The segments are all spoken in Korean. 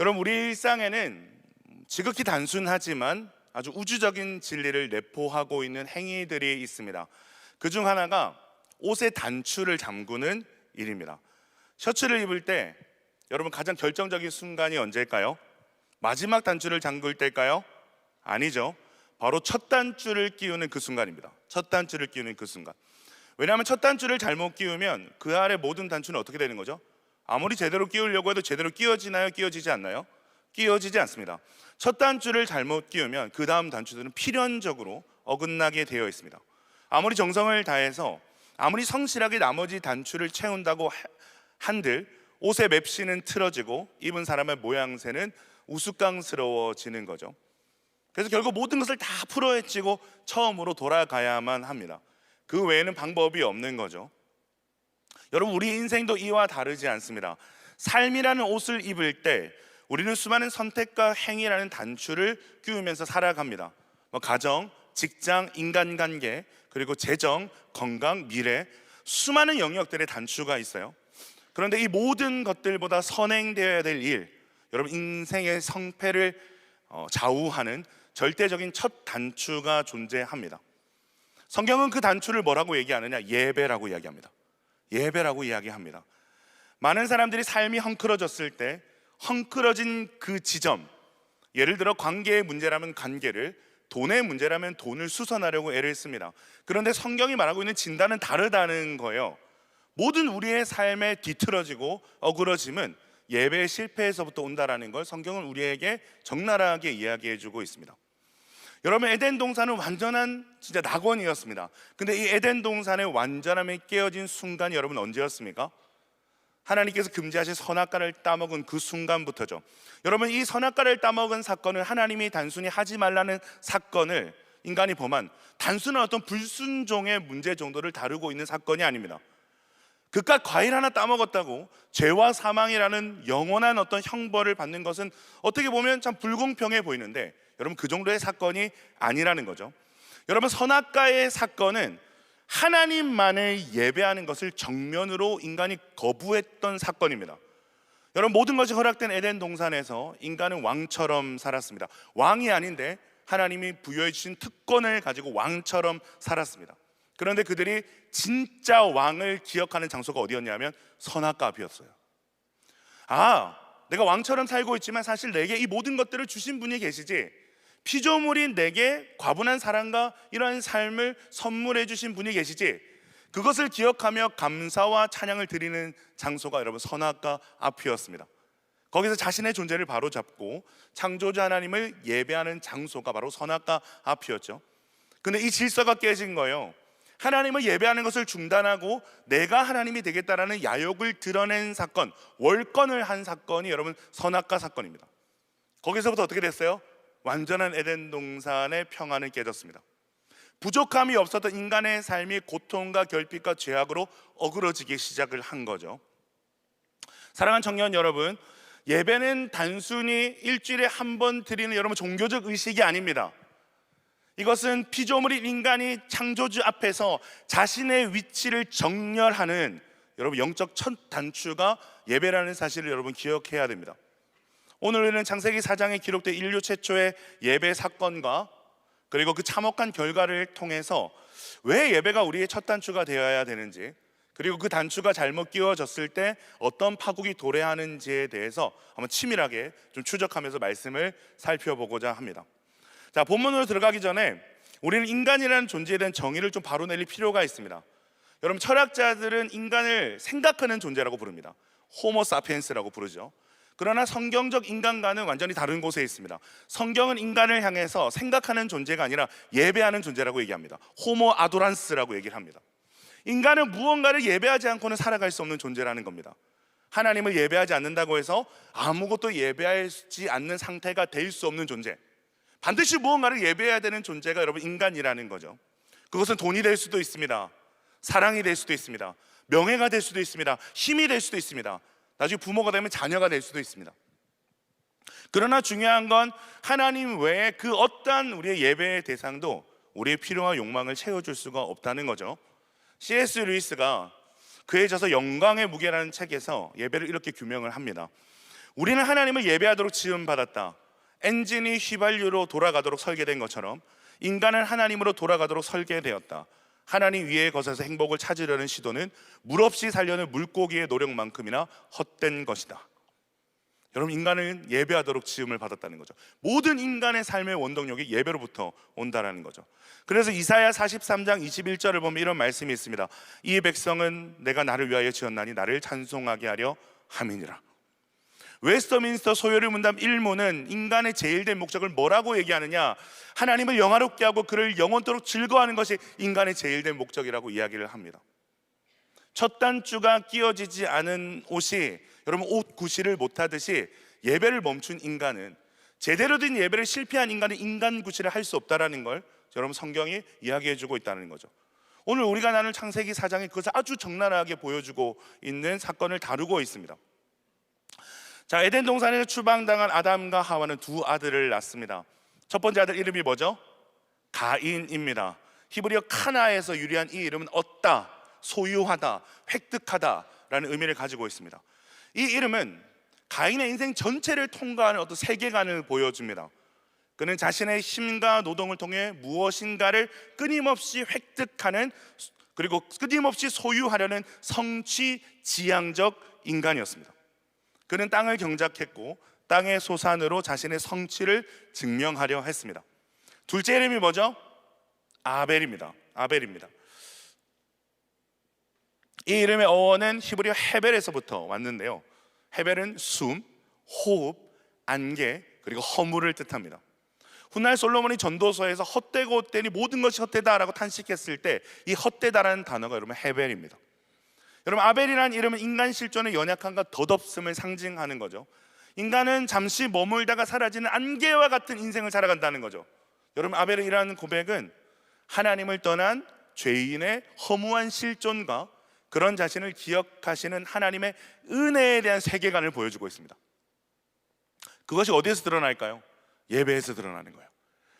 여러분, 우리 일상에는 지극히 단순하지만 아주 우주적인 진리를 내포하고 있는 행위들이 있습니다. 그중 하나가 옷의 단추를 잠그는 일입니다. 셔츠를 입을 때 여러분 가장 결정적인 순간이 언제일까요? 마지막 단추를 잠글 때일까요? 아니죠. 바로 첫 단추를 끼우는 그 순간입니다. 첫 단추를 끼우는 그 순간. 왜냐하면 첫 단추를 잘못 끼우면 그 아래 모든 단추는 어떻게 되는 거죠? 아무리 제대로 끼우려고 해도 제대로 끼워지나요? 끼워지지 않나요? 끼워지지 않습니다. 첫 단추를 잘못 끼우면 그 다음 단추들은 필연적으로 어긋나게 되어 있습니다. 아무리 정성을 다해서 아무리 성실하게 나머지 단추를 채운다고 한들 옷의 맵시는 틀어지고 입은 사람의 모양새는 우스꽝스러워지는 거죠. 그래서 결국 모든 것을 다 풀어헤치고 처음으로 돌아가야만 합니다. 그 외에는 방법이 없는 거죠. 여러분, 우리 인생도 이와 다르지 않습니다. 삶이라는 옷을 입을 때 우리는 수많은 선택과 행위라는 단추를 끼우면서 살아갑니다. 가정, 직장, 인간관계, 그리고 재정, 건강, 미래, 수많은 영역들의 단추가 있어요. 그런데 이 모든 것들보다 선행되어야 될 일, 여러분 인생의 성패를 좌우하는 절대적인 첫 단추가 존재합니다. 성경은 그 단추를 뭐라고 얘기하느냐? 예배라고 이야기합니다. 예배라고 이야기합니다. 많은 사람들이 삶이 헝클어졌을 때 헝클어진 그 지점, 예를 들어 관계의 문제라면 관계를, 돈의 문제라면 돈을 수선하려고 애를 씁니다. 그런데 성경이 말하고 있는 진단은 다르다는 거예요. 모든 우리의 삶에 뒤틀어지고 어그러짐은 예배의 실패에서부터 온다라는 걸 성경은 우리에게 적나라하게 이야기해주고 있습니다. 여러분, 에덴 동산은 완전한 진짜 낙원이었습니다. 근데 이 에덴 동산의 완전함이 깨어진 순간이 여러분 언제였습니까? 하나님께서 금지하신 선악과를 따먹은 그 순간부터죠. 여러분, 이 선악과를 따먹은 사건을 하나님이 단순히 하지 말라는 사건을 인간이 범한 단순한 어떤 불순종의 문제 정도를 다루고 있는 사건이 아닙니다. 그깟 과일 하나 따먹었다고 죄와 사망이라는 영원한 어떤 형벌을 받는 것은 어떻게 보면 참 불공평해 보이는데, 여러분 그 정도의 사건이 아니라는 거죠. 여러분, 선악과의 사건은 하나님만을 예배하는 것을 정면으로 인간이 거부했던 사건입니다. 여러분, 모든 것이 허락된 에덴 동산에서 인간은 왕처럼 살았습니다. 왕이 아닌데 하나님이 부여해 주신 특권을 가지고 왕처럼 살았습니다. 그런데 그들이 진짜 왕을 기억하는 장소가 어디였냐면 선악과 앞이었어요. 내가 왕처럼 살고 있지만 사실 내게 이 모든 것들을 주신 분이 계시지, 피조물인 내게 과분한 사랑과 이러한 삶을 선물해 주신 분이 계시지, 그것을 기억하며 감사와 찬양을 드리는 장소가 여러분 선악과 앞이었습니다. 거기서 자신의 존재를 바로잡고 창조주 하나님을 예배하는 장소가 바로 선악과 앞이었죠. 근데 이 질서가 깨진 거예요. 하나님을 예배하는 것을 중단하고 내가 하나님이 되겠다라는 야욕을 드러낸 사건, 월권을 한 사건이 여러분 선악과 사건입니다. 거기서부터 어떻게 됐어요? 완전한 에덴 동산의 평안을 깨졌습니다. 부족함이 없었던 인간의 삶이 고통과 결핍과 죄악으로 어그러지기 시작을 한 거죠. 사랑하는 청년 여러분, 예배는 단순히 일주일에 한 번 드리는 여러분 종교적 의식이 아닙니다. 이것은 피조물인 인간이 창조주 앞에서 자신의 위치를 정렬하는 여러분 영적 첫 단추가 예배라는 사실을 여러분 기억해야 됩니다. 오늘 우리는 창세기 4장에 기록된 인류 최초의 예배 사건과 그리고 그 참혹한 결과를 통해서 왜 예배가 우리의 첫 단추가 되어야 되는지, 그리고 그 단추가 잘못 끼워졌을 때 어떤 파국이 도래하는지에 대해서 한번 치밀하게 좀 추적하면서 말씀을 살펴보고자 합니다. 자, 본문으로 들어가기 전에 우리는 인간이라는 존재에 대한 정의를 좀 바로 내릴 필요가 있습니다. 여러분, 철학자들은 인간을 생각하는 존재라고 부릅니다. 호모 사피엔스라고 부르죠. 그러나 성경적 인간과는 완전히 다른 곳에 있습니다. 성경은 인간을 향해서 생각하는 존재가 아니라 예배하는 존재라고 얘기합니다. 호모 아도란스라고 얘기를 합니다. 인간은 무언가를 예배하지 않고는 살아갈 수 없는 존재라는 겁니다. 하나님을 예배하지 않는다고 해서 아무것도 예배하지 않는 상태가 될 수 없는 존재, 반드시 무언가를 예배해야 되는 존재가 여러분 인간이라는 거죠. 그것은 돈이 될 수도 있습니다. 사랑이 될 수도 있습니다. 명예가 될 수도 있습니다. 힘이 될 수도 있습니다. 나중에 부모가 되면 자녀가 될 수도 있습니다. 그러나 중요한 건 하나님 외에 그 어떠한 우리의 예배의 대상도 우리의 필요와 욕망을 채워줄 수가 없다는 거죠. C.S. 루이스가 그에 져서 영광의 무게라는 책에서 예배를 이렇게 규명을 합니다. 우리는 하나님을 예배하도록 지음받았다. 엔진이 휘발유로 돌아가도록 설계된 것처럼 인간은 하나님으로 돌아가도록 설계되었다. 하나님 위에 거서서 행복을 찾으려는 시도는 물없이 살려는 물고기의 노력만큼이나 헛된 것이다. 여러분, 인간은 예배하도록 지음을 받았다는 거죠. 모든 인간의 삶의 원동력이 예배로부터 온다라는 거죠. 그래서 이사야 43장 21절을 보면 이런 말씀이 있습니다. 이 백성은 내가 나를 위하여 지었나니 나를 찬송하게 하려 함이니라. 웨스터민스터 소요리 문답 1모는 인간의 제일된 목적을 뭐라고 얘기하느냐, 하나님을 영화롭게 하고 그를 영원토록 즐거워하는 것이 인간의 제일된 목적이라고 이야기를 합니다. 첫 단추가 끼워지지 않은 옷이 여러분 옷 구실을 못하듯이 예배를 멈춘 인간은, 제대로 된 예배를 실패한 인간은 인간 구실을 할 수 없다라는 걸 여러분 성경이 이야기해주고 있다는 거죠. 오늘 우리가 나눌 창세기 4장에 그것을 아주 적나라하게 보여주고 있는 사건을 다루고 있습니다. 자, 에덴 동산에서 추방당한 아담과 하와는 두 아들을 낳습니다. 첫 번째 아들 이름이 뭐죠? 가인입니다. 히브리어 카나에서 유래한 이 이름은 얻다, 소유하다, 획득하다라는 의미를 가지고 있습니다. 이 이름은 가인의 인생 전체를 통과하는 어떤 세계관을 보여줍니다. 그는 자신의 힘과 노동을 통해 무엇인가를 끊임없이 획득하는, 그리고 끊임없이 소유하려는 성취지향적 인간이었습니다. 그는 땅을 경작했고 땅의 소산으로 자신의 성취를 증명하려 했습니다. 둘째 이름이 뭐죠? 아벨입니다. 이 이름의 어원은 히브리어 헤벨에서부터 왔는데요, 헤벨은 숨, 호흡, 안개, 그리고 허물을 뜻합니다. 훗날 솔로몬이 전도서에서 헛되고 헛되니 모든 것이 헛되다라고 탄식했을 때 이 헛되다라는 단어가 여러분 헤벨입니다. 여러분, 아벨이라는 이름은 인간 실존의 연약함과 덧없음을 상징하는 거죠. 인간은 잠시 머물다가 사라지는 안개와 같은 인생을 살아간다는 거죠. 여러분, 아벨의 이라는 고백은 하나님을 떠난 죄인의 허무한 실존과 그런 자신을 기억하시는 하나님의 은혜에 대한 세계관을 보여주고 있습니다. 그것이 어디에서 드러날까요? 예배에서 드러나는 거예요.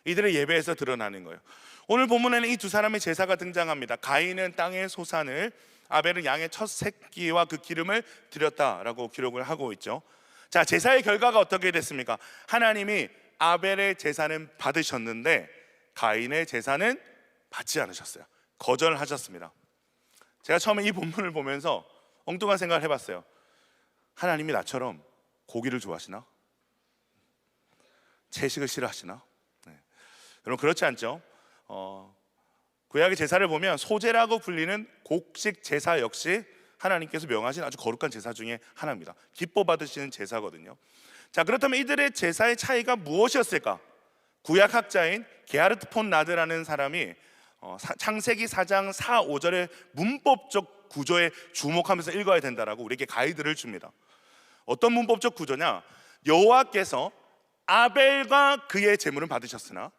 이들의 예배에서 드러나는 거예요. 오늘 본문에는 이 두 사람의 제사가 등장합니다. 가인은 땅의 소산을, 아벨은 양의 첫 새끼와 그 기름을 드렸다라고 기록을 하고 있죠. 자, 제사의 결과가 어떻게 됐습니까? 하나님이 아벨의 제사는 받으셨는데 가인의 제사는 받지 않으셨어요. 거절하셨습니다. 제가 처음에 이 본문을 보면서 엉뚱한 생각을 해봤어요. 하나님이 나처럼 고기를 좋아하시나? 채식을 싫어하시나? 네. 여러분, 그렇지 않죠? 구약의 제사를 보면 소제라고 불리는 곡식 제사 역시 하나님께서 명하신 아주 거룩한 제사 중에 하나입니다. 기뻐 받으시는 제사거든요. 자, 그렇다면 이들의 제사의 차이가 무엇이었을까? 구약학자인 게하르트 폰 라드라는 사람이 창세기 4장 4, 5절의 문법적 구조에 주목하면서 읽어야 된다라고 우리에게 가이드를 줍니다. 어떤 문법적 구조냐? 여호와께서 아벨과 그의 제물은 받으셨으나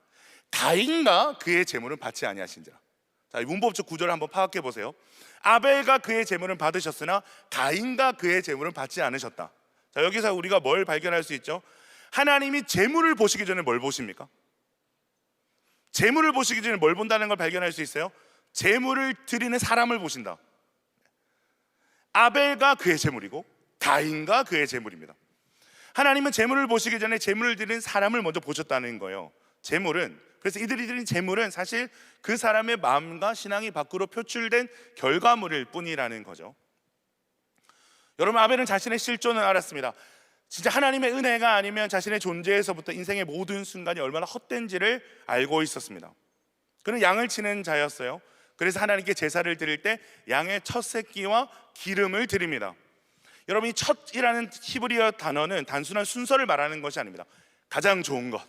가인과 그의 제물은 받지 아니하신지라. 자, 이 문법적 구조를 한번 파악해 보세요. 아벨과 그의 제물은 받으셨으나 가인과 그의 제물은 받지 않으셨다. 자, 여기서 우리가 뭘 발견할 수 있죠? 하나님이 제물을 보시기 전에 뭘 보십니까? 제물을 보시기 전에 뭘 본다는 걸 발견할 수 있어요? 제물을 드리는 사람을 보신다. 아벨과 그의 제물이고 가인과 그의 제물입니다. 하나님은 제물을 보시기 전에 제물을 드리는 사람을 먼저 보셨다는 거예요. 제물은, 그래서 이들이 드린 제물은 사실 그 사람의 마음과 신앙이 밖으로 표출된 결과물일 뿐이라는 거죠. 여러분, 아벨은 자신의 실존을 알았습니다. 진짜 하나님의 은혜가 아니면 자신의 존재에서부터 인생의 모든 순간이 얼마나 헛된지를 알고 있었습니다. 그는 양을 치는 자였어요. 그래서 하나님께 제사를 드릴 때 양의 첫 새끼와 기름을 드립니다. 여러분, 이 첫이라는 히브리어 단어는 단순한 순서를 말하는 것이 아닙니다. 가장 좋은 것,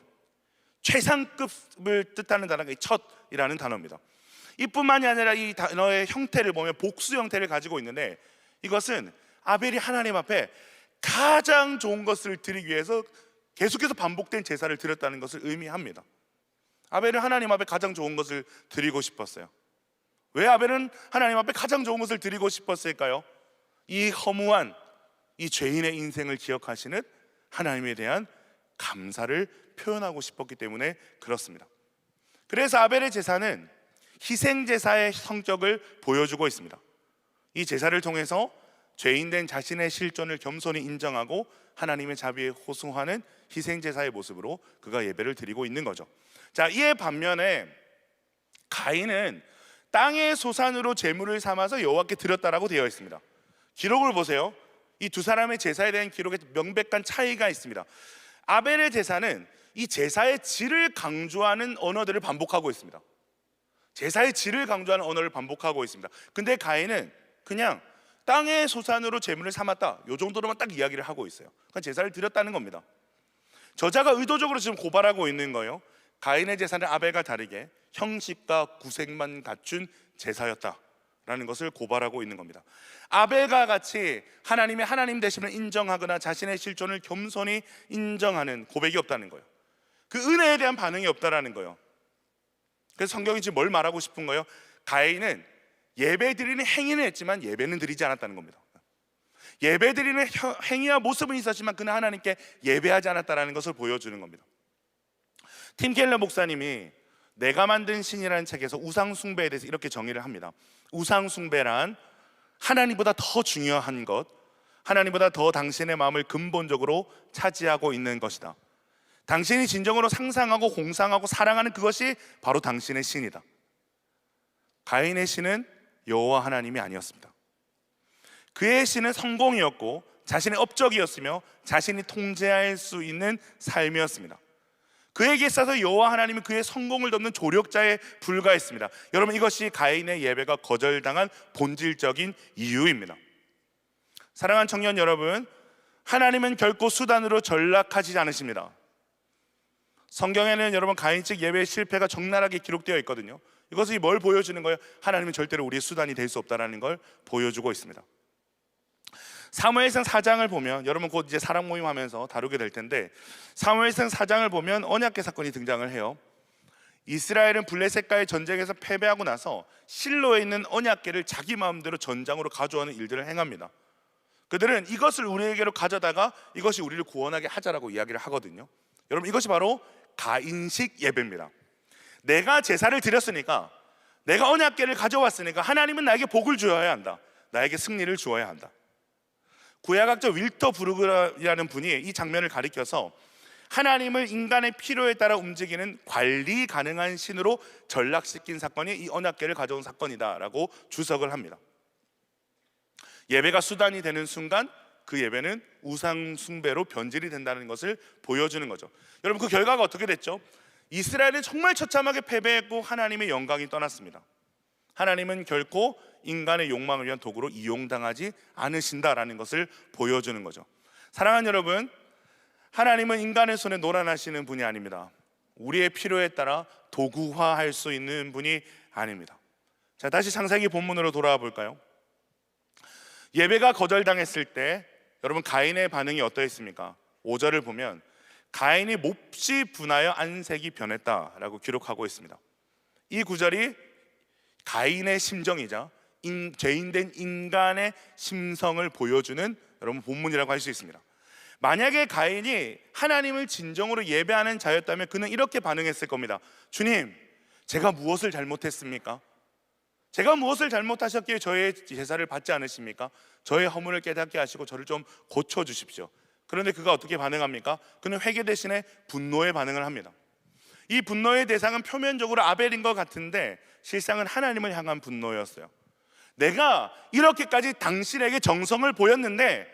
최상급을 뜻하는 단어가 이 첫이라는 단어입니다. 이뿐만이 아니라 이 단어의 형태를 보면 복수 형태를 가지고 있는데, 이것은 아벨이 하나님 앞에 가장 좋은 것을 드리기 위해서 계속해서 반복된 제사를 드렸다는 것을 의미합니다. 아벨은 하나님 앞에 가장 좋은 것을 드리고 싶었어요. 왜 아벨은 하나님 앞에 가장 좋은 것을 드리고 싶었을까요? 이 허무한 이 죄인의 인생을 기억하시는 하나님에 대한 감사를 표현하고 싶었기 때문에 그렇습니다. 그래서 아벨의 제사는 희생 제사의 성격을 보여주고 있습니다. 이 제사를 통해서 죄인된 자신의 실존을 겸손히 인정하고 하나님의 자비에 호소하는 희생제사의 모습으로 그가 예배를 드리고 있는 거죠. 자, 이에 반면에 가인은 땅의 소산으로 제물을 삼아서 여호와께 드렸다라고 되어 있습니다. 기록을 보세요. 이 두 사람의 제사에 대한 기록에 명백한 차이가 있습니다. 아벨의 제사는 이 제사의 질을 강조하는 언어들을 반복하고 있습니다. 제사의 질을 강조하는 언어를 반복하고 있습니다. 근데 가인은 그냥 땅의 소산으로 제물을 삼았다, 이 정도로만 딱 이야기를 하고 있어요. 그러니까 제사를 드렸다는 겁니다. 저자가 의도적으로 지금 고발하고 있는 거예요. 가인의 제사는 아벨과 다르게 형식과 구색만 갖춘 제사였다라는 것을 고발하고 있는 겁니다. 아벨과 같이 하나님의 하나님 되심을 인정하거나 자신의 실존을 겸손히 인정하는 고백이 없다는 거예요. 그 은혜에 대한 반응이 없다라는 거예요. 그래서 성경이 지금 뭘 말하고 싶은 거예요? 가인은 예배 드리는 행위는 했지만 예배는 드리지 않았다는 겁니다. 예배 드리는 행위와 모습은 있었지만 그는 하나님께 예배하지 않았다는 것을 보여주는 겁니다. 팀 켈러 목사님이 내가 만든 신이라는 책에서 우상 숭배에 대해서 이렇게 정의를 합니다. 우상 숭배란 하나님보다 더 중요한 것, 하나님보다 더 당신의 마음을 근본적으로 차지하고 있는 것이다. 당신이 진정으로 상상하고 공상하고 사랑하는 그것이 바로 당신의 신이다. 가인의 신은 여호와 하나님이 아니었습니다. 그의 신은 성공이었고 자신의 업적이었으며 자신이 통제할 수 있는 삶이었습니다. 그에게 있어서 여호와 하나님은 그의 성공을 돕는 조력자에 불과했습니다. 여러분, 이것이 가인의 예배가 거절당한 본질적인 이유입니다. 사랑하는 청년 여러분, 하나님은 결코 수단으로 전락하지 않으십니다. 성경에는 여러분 가인 측 예배의 실패가 적나라하게 기록되어 있거든요. 이것이 뭘 보여주는 거예요? 하나님은 절대로 우리의 수단이 될 수 없다는 걸 보여주고 있습니다. 사무엘상 4장을 보면, 여러분 곧 이제 사랑 모임 하면서 다루게 될 텐데, 사무엘상 4장을 보면 언약궤 사건이 등장을 해요. 이스라엘은 블레셋과의 전쟁에서 패배하고 나서 실로에 있는 언약궤를 자기 마음대로 전장으로 가져오는 일들을 행합니다. 그들은 이것을 우리에게로 가져다가 이것이 우리를 구원하게 하자라고 이야기를 하거든요. 여러분, 이것이 바로 가인식 예배입니다. 내가 제사를 드렸으니까, 내가 언약궤를 가져왔으니까 하나님은 나에게 복을 주어야 한다, 나에게 승리를 주어야 한다. 구약학자 윌터 브루그라는 분이 이 장면을 가리켜서 하나님을 인간의 필요에 따라 움직이는 관리 가능한 신으로 전락시킨 사건이 이 언약궤를 가져온 사건이다라고 주석을 합니다. 예배가 수단이 되는 순간 그 예배는 우상 숭배로 변질이 된다는 것을 보여주는 거죠. 여러분, 그 결과가 어떻게 됐죠? 이스라엘은 정말 처참하게 패배했고 하나님의 영광이 떠났습니다. 하나님은 결코 인간의 욕망을 위한 도구로 이용당하지 않으신다라는 것을 보여주는 거죠. 사랑하는 여러분, 하나님은 인간의 손에 노란하시는 분이 아닙니다. 우리의 필요에 따라 도구화할 수 있는 분이 아닙니다. 자, 다시 창세기 본문으로 돌아와 볼까요? 예배가 거절당했을 때 여러분 가인의 반응이 어떠했습니까? 5절을 보면 가인이 몹시 분하여 안색이 변했다라고 기록하고 있습니다. 이 구절이 가인의 심정이자 죄인된 인간의 심성을 보여주는 여러분 본문이라고 할 수 있습니다. 만약에 가인이 하나님을 진정으로 예배하는 자였다면 그는 이렇게 반응했을 겁니다. 주님, 제가 무엇을 잘못했습니까? 제가 무엇을 잘못하셨기에 저의 제사를 받지 않으십니까? 저의 허물을 깨닫게 하시고 저를 좀 고쳐주십시오. 그런데 그가 어떻게 반응합니까? 그는 회개 대신에 분노의 반응을 합니다. 이 분노의 대상은 표면적으로 아벨인 것 같은데 실상은 하나님을 향한 분노였어요. 내가 이렇게까지 당신에게 정성을 보였는데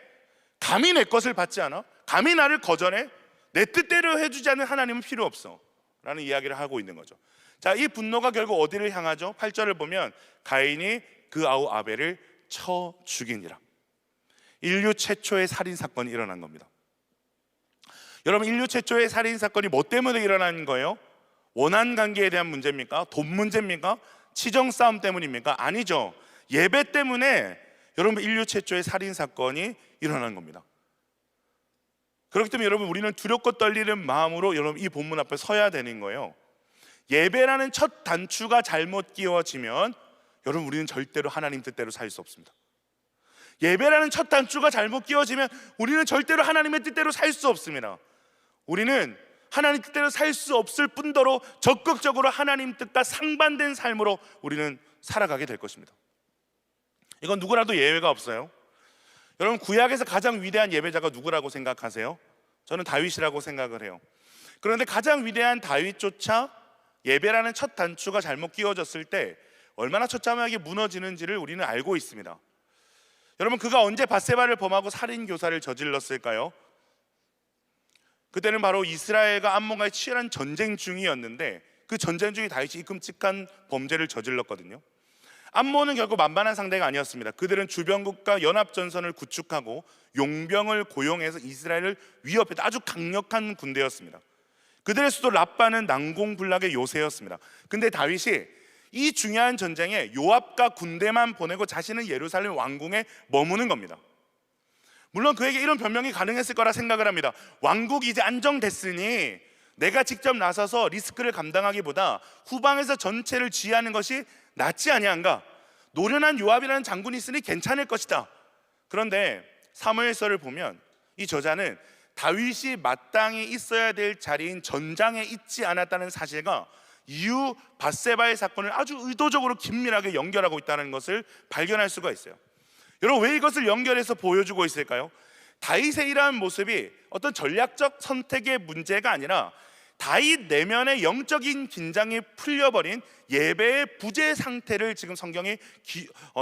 감히 내 것을 받지 않아? 감히 나를 거절해? 내 뜻대로 해주지 않는 하나님은 필요 없어 라는 이야기를 하고 있는 거죠. 자, 이 분노가 결국 어디를 향하죠? 8절을 보면 가인이 그 아우 아벨을 쳐 죽이니라. 인류 최초의 살인사건이 일어난 겁니다. 여러분, 인류 최초의 살인사건이 뭐 때문에 일어난 거예요? 원한관계에 대한 문제입니까? 돈 문제입니까? 치정싸움 때문입니까? 아니죠. 예배 때문에 여러분 인류 최초의 살인사건이 일어난 겁니다. 그렇기 때문에 여러분 우리는 두렵고 떨리는 마음으로 여러분 이 본문 앞에 서야 되는 거예요. 예배라는 첫 단추가 잘못 끼워지면 여러분 우리는 절대로 하나님 뜻대로 살 수 없습니다. 예배라는 첫 단추가 잘못 끼워지면 우리는 절대로 하나님의 뜻대로 살 수 없습니다. 우리는 하나님 뜻대로 살 수 없을 뿐더러 적극적으로 하나님 뜻과 상반된 삶으로 우리는 살아가게 될 것입니다. 이건 누구라도 예외가 없어요. 여러분, 구약에서 가장 위대한 예배자가 누구라고 생각하세요? 저는 다윗이라고 생각을 해요. 그런데 가장 위대한 다윗조차 예배라는 첫 단추가 잘못 끼워졌을 때 얼마나 처참하게 무너지는지를 우리는 알고 있습니다. 여러분, 그가 언제 밧세바를 범하고 살인 교사를 저질렀을까요? 그때는 바로 이스라엘과 암몬과의 치열한 전쟁 중이었는데, 그 전쟁 중에 다윗이 이 끔찍한 범죄를 저질렀거든요. 암몬은 결국 만만한 상대가 아니었습니다. 그들은 주변국가 연합전선을 구축하고 용병을 고용해서 이스라엘을 위협했던 아주 강력한 군대였습니다. 그들의 수도 랍바는 난공불락의 요새였습니다. 근데 다윗이 이 중요한 전쟁에 요압과 군대만 보내고 자신은 예루살렘 왕궁에 머무는 겁니다. 물론 그에게 이런 변명이 가능했을 거라 생각을 합니다. 왕국이 이제 안정됐으니 내가 직접 나서서 리스크를 감당하기보다 후방에서 전체를 지휘하는 것이 낫지 아니한가? 노련한 요압이라는 장군이 있으니 괜찮을 것이다. 그런데 사무엘서를 보면 이 저자는 다윗이 마땅히 있어야 될 자리인 전장에 있지 않았다는 사실과 이후 밧세바의 사건을 아주 의도적으로 긴밀하게 연결하고 있다는 것을 발견할 수가 있어요. 여러분, 왜 이것을 연결해서 보여주고 있을까요? 다윗의 이러한 모습이 어떤 전략적 선택의 문제가 아니라 다윗 내면의 영적인 긴장이 풀려버린 예배의 부재 상태를 지금 성경이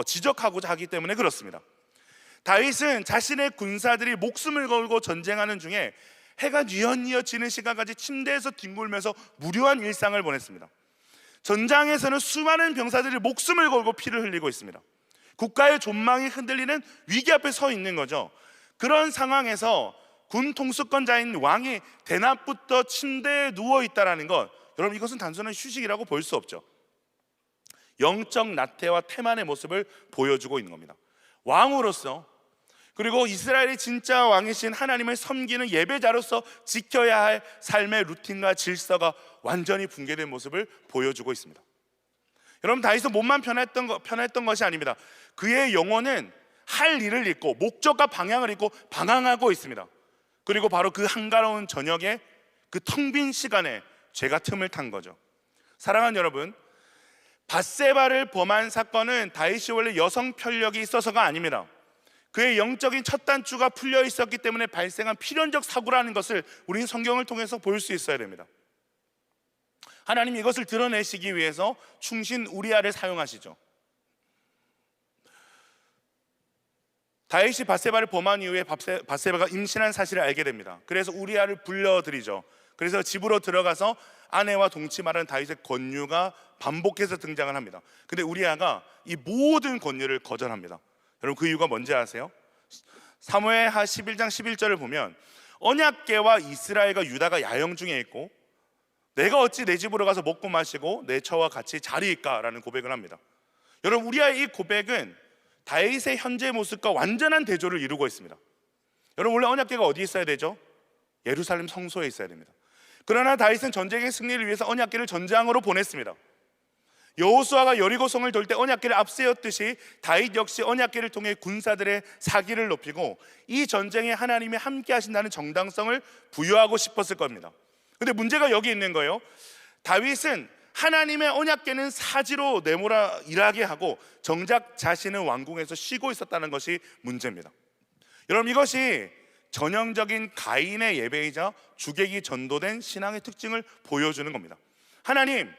지적하고자 하기 때문에 그렇습니다. 다윗은 자신의 군사들이 목숨을 걸고 전쟁하는 중에 해가 뉘엿뉘엿 지는 시간까지 침대에서 뒹굴면서 무료한 일상을 보냈습니다. 전장에서는 수많은 병사들이 목숨을 걸고 피를 흘리고 있습니다. 국가의 존망이 흔들리는 위기 앞에 서 있는 거죠. 그런 상황에서 군 통수권자인 왕이 대낮부터 침대에 누워 있다는 것, 여러분, 이것은 단순한 휴식이라고 볼 수 없죠. 영적 나태와 태만의 모습을 보여주고 있는 겁니다. 왕으로서, 그리고 이스라엘의 진짜 왕이신 하나님을 섬기는 예배자로서 지켜야 할 삶의 루틴과 질서가 완전히 붕괴된 모습을 보여주고 있습니다. 여러분, 다윗은 몸만 편했던 것이 아닙니다. 그의 영혼은 할 일을 잊고 목적과 방향을 잊고 방황하고 있습니다. 그리고 바로 그 한가로운 저녁에, 그 텅 빈 시간에 죄가 틈을 탄 거죠. 사랑하는 여러분, 밧세바를 범한 사건은 다윗이 원래 여성 편력이 있어서가 아닙니다. 그의 영적인 첫 단추가 풀려 있었기 때문에 발생한 필연적 사고라는 것을 우리는 성경을 통해서 볼 수 있어야 됩니다. 하나님이 이것을 드러내시기 위해서 충신 우리아를 사용하시죠. 다윗이 밧세바를 범한 이후에 밧세바가 임신한 사실을 알게 됩니다. 그래서 우리아를 불러들이죠. 그래서 집으로 들어가서 아내와 동침하는 다윗의 권유가 반복해서 등장을 합니다. 근데 우리아가 이 모든 권유를 거절합니다. 여러분, 그 이유가 뭔지 아세요? 사무엘하 11장 11절을 보면 언약궤와 이스라엘과 유다가 야영 중에 있고 내가 어찌 내 집으로 가서 먹고 마시고 내 처와 같이 자리일까? 라는 고백을 합니다. 여러분, 우리아의 이 고백은 다윗의 현재 모습과 완전한 대조를 이루고 있습니다. 여러분, 원래 언약궤가 어디 있어야 되죠? 예루살렘 성소에 있어야 됩니다. 그러나 다윗은 전쟁의 승리를 위해서 언약궤를 전장으로 보냈습니다. 여호수아가 여리고성을 돌 때 언약궤를 앞세웠듯이 다윗 역시 언약궤를 통해 군사들의 사기를 높이고 이 전쟁에 하나님이 함께 하신다는 정당성을 부여하고 싶었을 겁니다. 근데 문제가 여기 있는 거예요. 다윗은 하나님의 언약궤는 사지로 내몰아 일하게 하고 정작 자신은 왕궁에서 쉬고 있었다는 것이 문제입니다. 여러분, 이것이 전형적인 가인의 예배이자 주객이 전도된 신앙의 특징을 보여주는 겁니다. 하나님,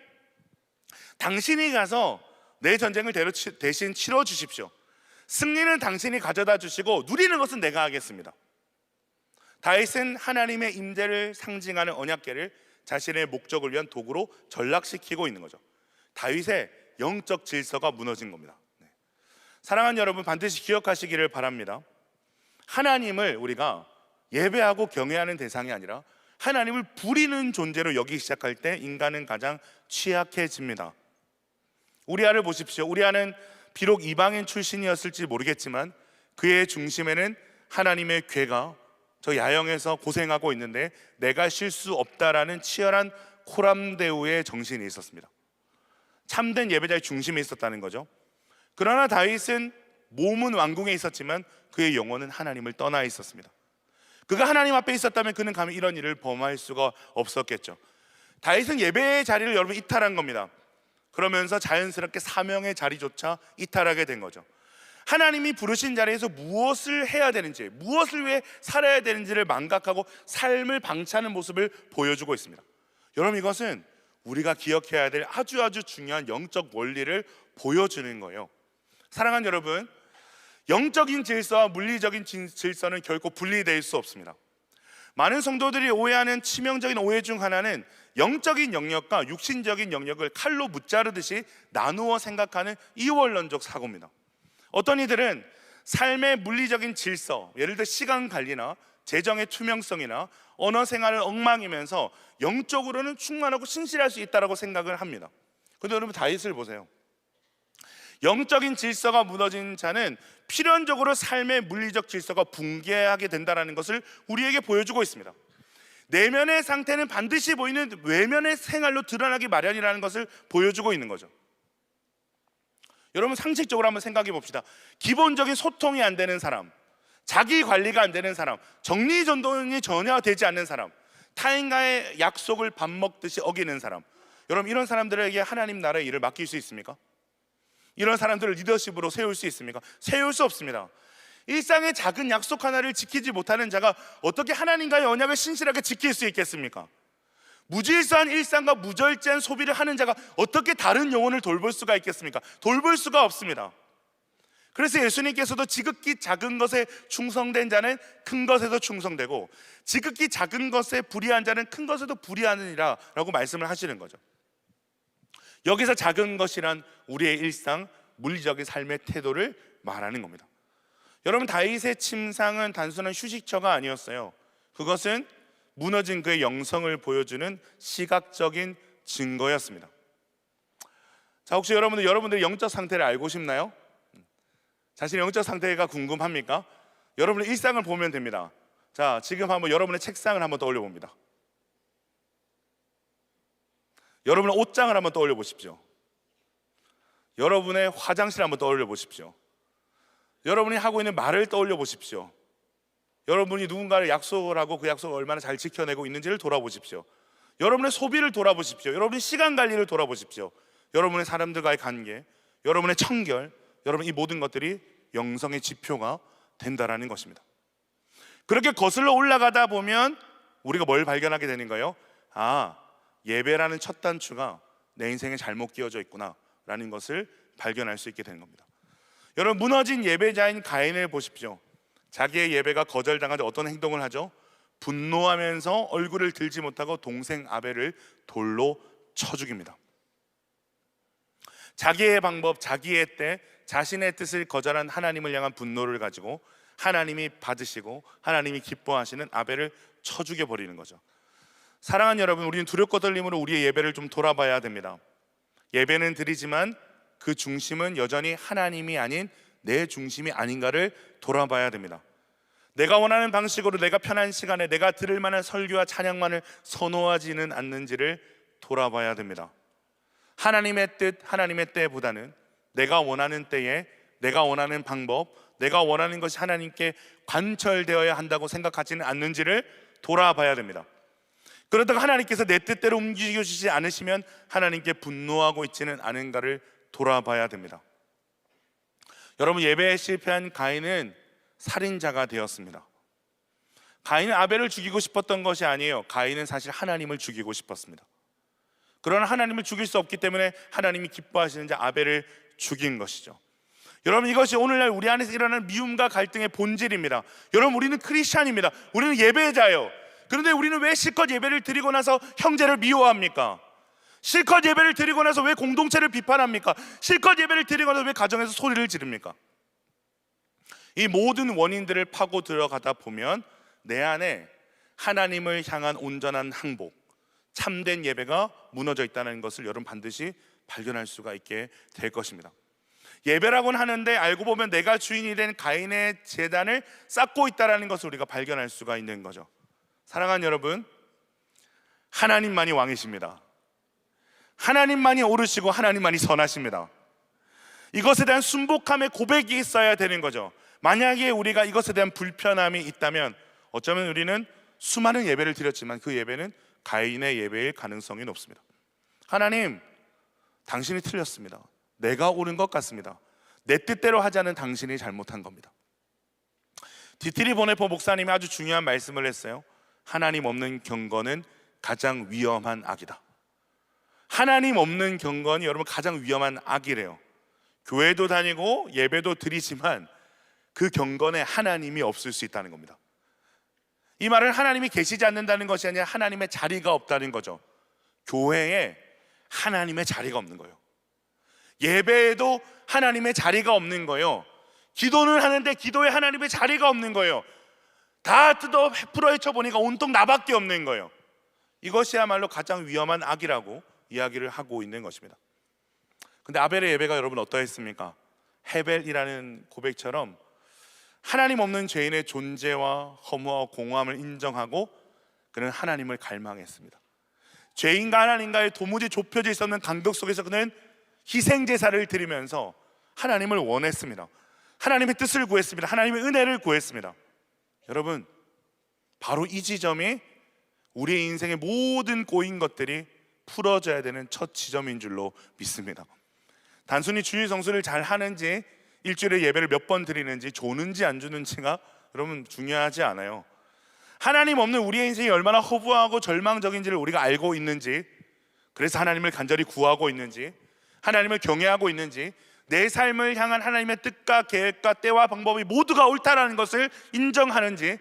당신이 가서 내 전쟁을 대신 치러 주십시오. 승리는 당신이 가져다 주시고 누리는 것은 내가 하겠습니다. 다윗은 하나님의 임재를 상징하는 언약궤를 자신의 목적을 위한 도구로 전락시키고 있는 거죠. 다윗의 영적 질서가 무너진 겁니다. 사랑하는 여러분, 반드시 기억하시기를 바랍니다. 하나님을 우리가 예배하고 경외하는 대상이 아니라 하나님을 부리는 존재로 여기기 시작할 때 인간은 가장 취약해집니다. 우리아를 보십시오. 우리아는 비록 이방인 출신이었을지 모르겠지만 그의 중심에는 하나님의 궤가 저 야영에서 고생하고 있는데 내가 쉴 수 없다라는 치열한 코람데우의 정신이 있었습니다. 참된 예배자의 중심에 있었다는 거죠. 그러나 다윗은 몸은 왕궁에 있었지만 그의 영혼은 하나님을 떠나 있었습니다. 그가 하나님 앞에 있었다면 그는 감히 이런 일을 범할 수가 없었겠죠. 다윗은 예배의 자리를 여러분 이탈한 겁니다. 그러면서 자연스럽게 사명의 자리조차 이탈하게 된 거죠. 하나님이 부르신 자리에서 무엇을 해야 되는지, 무엇을 위해 살아야 되는지를 망각하고 삶을 방치하는 모습을 보여주고 있습니다. 여러분, 이것은 우리가 기억해야 될 아주 중요한 영적 원리를 보여주는 거예요. 사랑하는 여러분, 영적인 질서와 물리적인 질서는 결코 분리될 수 없습니다. 많은 성도들이 오해하는 치명적인 오해 중 하나는 영적인 영역과 육신적인 영역을 칼로 무자르듯이 나누어 생각하는 이원론적 사고입니다. 어떤 이들은 삶의 물리적인 질서, 예를 들어 시간 관리나 재정의 투명성이나 언어 생활을 엉망이면서 영적으로는 충만하고 신실할 수 있다고 생각을 합니다. 그런데 여러분, 다윗을 보세요. 영적인 질서가 무너진 자는 필연적으로 삶의 물리적 질서가 붕괴하게 된다는 것을 우리에게 보여주고 있습니다. 내면의 상태는 반드시 보이는 외면의 생활로 드러나기 마련이라는 것을 보여주고 있는 거죠. 여러분, 상식적으로 한번 생각해 봅시다. 기본적인 소통이 안 되는 사람, 자기 관리가 안 되는 사람, 정리전돈이 전혀 되지 않는 사람, 타인과의 약속을 밥 먹듯이 어기는 사람, 여러분, 이런 사람들에게 하나님 나라의 일을 맡길 수 있습니까? 이런 사람들을 리더십으로 세울 수 있습니까? 세울 수 없습니다. 일상의 작은 약속 하나를 지키지 못하는 자가 어떻게 하나님과의 언약을 신실하게 지킬 수 있겠습니까? 무질서한 일상과 무절제한 소비를 하는 자가 어떻게 다른 영혼을 돌볼 수가 있겠습니까? 돌볼 수가 없습니다. 그래서 예수님께서도 지극히 작은 것에 충성된 자는 큰 것에도 충성되고, 지극히 작은 것에 불의한 자는 큰 것에도 불의하느니라 라고 말씀을 하시는 거죠. 여기서 작은 것이란 우리의 일상, 물리적인 삶의 태도를 말하는 겁니다. 여러분, 다윗의 침상은 단순한 휴식처가 아니었어요. 그것은 무너진 그의 영성을 보여주는 시각적인 증거였습니다. 자, 혹시 여러분들의 영적 상태를 알고 싶나요? 자신의 영적 상태가 궁금합니까? 여러분의 일상을 보면 됩니다. 자, 지금 한번 여러분의 책상을 한번 떠올려 봅니다. 여러분의 옷장을 한번 떠올려 보십시오. 여러분의 화장실 한번 떠올려 보십시오. 여러분이 하고 있는 말을 떠올려 보십시오. 여러분이 누군가를 약속을 하고 그 약속을 얼마나 잘 지켜내고 있는지를 돌아보십시오. 여러분의 소비를 돌아보십시오. 여러분의 시간 관리를 돌아보십시오. 여러분의 사람들과의 관계, 여러분의 청결, 여러분, 이 모든 것들이 영성의 지표가 된다라는 것입니다. 그렇게 거슬러 올라가다 보면 우리가 뭘 발견하게 되는 거예요? 아, 예배라는 첫 단추가 내 인생에 잘못 끼워져 있구나 라는 것을 발견할 수 있게 되는 겁니다. 여러분, 무너진 예배자인 가인을 보십시오. 자기의 예배가 거절당하자 어떤 행동을 하죠? 분노하면서 얼굴을 들지 못하고 동생 아벨을 돌로 쳐 죽입니다. 자기의 방법, 자기의 때, 자신의 뜻을 거절한 하나님을 향한 분노를 가지고 하나님이 받으시고 하나님이 기뻐하시는 아벨을 쳐 죽여버리는 거죠. 사랑하는 여러분, 우리는 두렵고 떨림으로 우리의 예배를 좀 돌아봐야 됩니다. 예배는 드리지만 그 중심은 여전히 하나님이 아닌 내 중심이 아닌가를 돌아봐야 됩니다. 내가 원하는 방식으로 내가 편한 시간에 내가 들을 만한 설교와 찬양만을 선호하지는 않는지를 돌아봐야 됩니다. 하나님의 뜻, 하나님의 때보다는 내가 원하는 때에 내가 원하는 방법, 내가 원하는 것이 하나님께 관철되어야 한다고 생각하지는 않는지를 돌아봐야 됩니다. 그러다가 하나님께서 내 뜻대로 움직여주시지 않으시면 하나님께 분노하고 있지는 않은가를 돌아봐야 됩니다. 여러분, 예배에 실패한 가인은 살인자가 되었습니다. 가인은 아벨을 죽이고 싶었던 것이 아니에요. 가인은 사실 하나님을 죽이고 싶었습니다. 그러나 하나님을 죽일 수 없기 때문에 하나님이 기뻐하시는 자 아벨을 죽인 것이죠. 여러분, 이것이 오늘날 우리 안에서 일어나는 미움과 갈등의 본질입니다. 여러분, 우리는 크리스찬입니다. 우리는 예배자예요. 그런데 우리는 왜 실컷 예배를 드리고 나서 형제를 미워합니까? 실컷 예배를 드리고 나서 왜 공동체를 비판합니까? 실컷 예배를 드리고 나서 왜 가정에서 소리를 지릅니까? 이 모든 원인들을 파고 들어가다 보면 내 안에 하나님을 향한 온전한 항복, 참된 예배가 무너져 있다는 것을 여러분 반드시 발견할 수가 있게 될 것입니다. 예배라고는 하는데 알고 보면 내가 주인이 된 가인의 제단을 쌓고 있다는 것을 우리가 발견할 수가 있는 거죠. 사랑하는 여러분, 하나님만이 왕이십니다. 하나님만이 옳으시고 하나님만이 선하십니다. 이것에 대한 순복함의 고백이 있어야 되는 거죠. 만약에 우리가 이것에 대한 불편함이 있다면 어쩌면 우리는 수많은 예배를 드렸지만 그 예배는 가인의 예배일 가능성이 높습니다. 하나님, 당신이 틀렸습니다. 내가 옳은 것 같습니다. 내 뜻대로 하자는 당신이 잘못한 겁니다. 디트리 보네포 목사님이 아주 중요한 말씀을 했어요. 하나님 없는 경건은 가장 위험한 악이다. 하나님 없는 경건이 여러분 가장 위험한 악이래요. 교회도 다니고 예배도 드리지만 그 경건에 하나님이 없을 수 있다는 겁니다. 이 말은 하나님이 계시지 않는다는 것이 아니라 하나님의 자리가 없다는 거죠. 교회에 하나님의 자리가 없는 거예요. 예배에도 하나님의 자리가 없는 거예요. 기도는 하는데 기도에 하나님의 자리가 없는 거예요. 다 뜯어 풀어헤쳐 보니까 온통 나밖에 없는 거예요. 이것이야말로 가장 위험한 악이라고 이야기를 하고 있는 것입니다. 근데 아벨의 예배가 여러분 어떠했습니까? 헤벨이라는 고백처럼 하나님 없는 죄인의 존재와 허무와 공허함을 인정하고 그는 하나님을 갈망했습니다. 죄인과 하나님과의 도무지 좁혀져 있었는 간격 속에서 그는 희생제사를 드리면서 하나님을 원했습니다. 하나님의 뜻을 구했습니다. 하나님의 은혜를 구했습니다. 여러분, 바로 이 지점이 우리의 인생의 모든 꼬인 것들이 풀어져야 되는 첫 지점인 줄로 믿습니다. 단순히 주일 성수를 잘 하는지, 일주일에 예배를 몇 번 드리는지, 조는지 안 주는지가 여러분 중요하지 않아요. 하나님 없는 우리의 인생이 얼마나 허무하고 절망적인지를 우리가 알고 있는지, 그래서 하나님을 간절히 구하고 있는지, 하나님을 경외하고 있는지, 내 삶을 향한 하나님의 뜻과 계획과 때와 방법이 모두가 옳다라는 것을 인정하는지,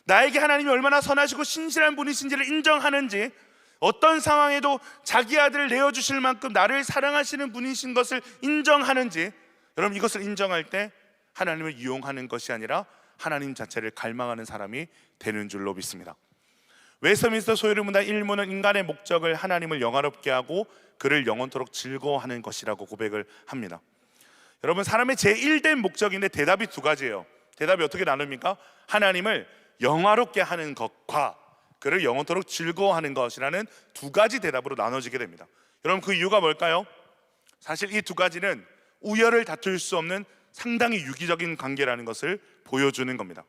나에게 하나님이 얼마나 선하시고 신실한 분이신지를 인정하는지, 어떤 상황에도 자기 아들을 내어주실 만큼 나를 사랑하시는 분이신 것을 인정하는지, 여러분 이것을 인정할 때 하나님을 이용하는 것이 아니라 하나님 자체를 갈망하는 사람이 되는 줄로 믿습니다. 웨스트민스터 소요리 문답 1문은 인간의 목적을 하나님을 영화롭게 하고 그를 영원토록 즐거워하는 것이라고 고백을 합니다. 여러분, 사람의 제1된 목적인데 대답이 두 가지예요. 대답이 어떻게 나눕니까? 하나님을 영화롭게 하는 것과 그를 영원토록 즐거워하는 것이라는 두 가지 대답으로 나눠지게 됩니다. 여러분, 그 이유가 뭘까요? 사실 이 두 가지는 우열을 다툴 수 없는 상당히 유기적인 관계라는 것을 보여주는 겁니다.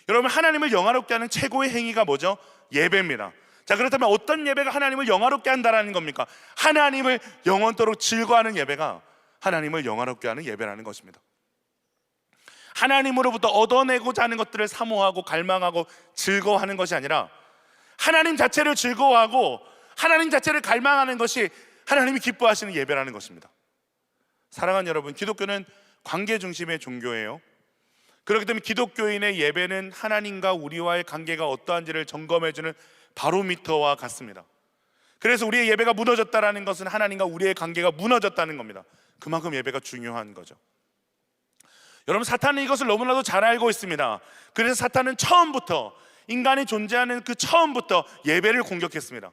여러분, 하나님을 영화롭게 하는 최고의 행위가 뭐죠? 예배입니다. 자, 그렇다면 어떤 예배가 하나님을 영화롭게 한다라는 겁니까? 하나님을 영원토록 즐거워하는 예배가 하나님을 영화롭게 하는 예배라는 것입니다. 하나님으로부터 얻어내고자 하는 것들을 사모하고 갈망하고 즐거워하는 것이 아니라 하나님 자체를 즐거워하고 하나님 자체를 갈망하는 것이 하나님이 기뻐하시는 예배라는 것입니다. 사랑하는 여러분, 기독교는 관계 중심의 종교예요. 그렇기 때문에 기독교인의 예배는 하나님과 우리와의 관계가 어떠한지를 점검해주는 바로미터와 같습니다. 그래서 우리의 예배가 무너졌다는 것은 하나님과 우리의 관계가 무너졌다는 겁니다. 그만큼 예배가 중요한 거죠. 여러분, 사탄은 이것을 너무나도 잘 알고 있습니다. 그래서 사탄은 처음부터, 인간이 존재하는 그 처음부터 예배를 공격했습니다.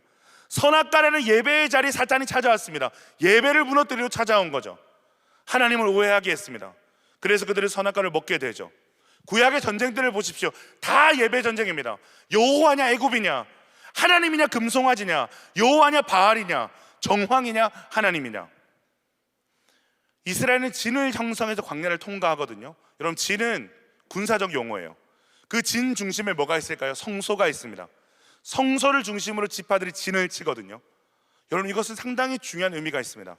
선악과라는 예배의 자리에 사탄이 찾아왔습니다. 예배를 무너뜨리러 찾아온 거죠. 하나님을 오해하게 했습니다. 그래서 그들은 선악과를 먹게 되죠. 구약의 전쟁들을 보십시오. 다 예배 전쟁입니다. 여호와냐 애굽이냐, 하나님이냐 금송아지냐, 여호와냐 바알이냐, 정황이냐 하나님이냐. 이스라엘은 진을 형성해서 광야를 통과하거든요. 여러분, 진은 군사적 용어예요. 그 진 중심에 뭐가 있을까요? 성소가 있습니다. 성소를 중심으로 지파들이 진을 치거든요. 여러분, 이것은 상당히 중요한 의미가 있습니다.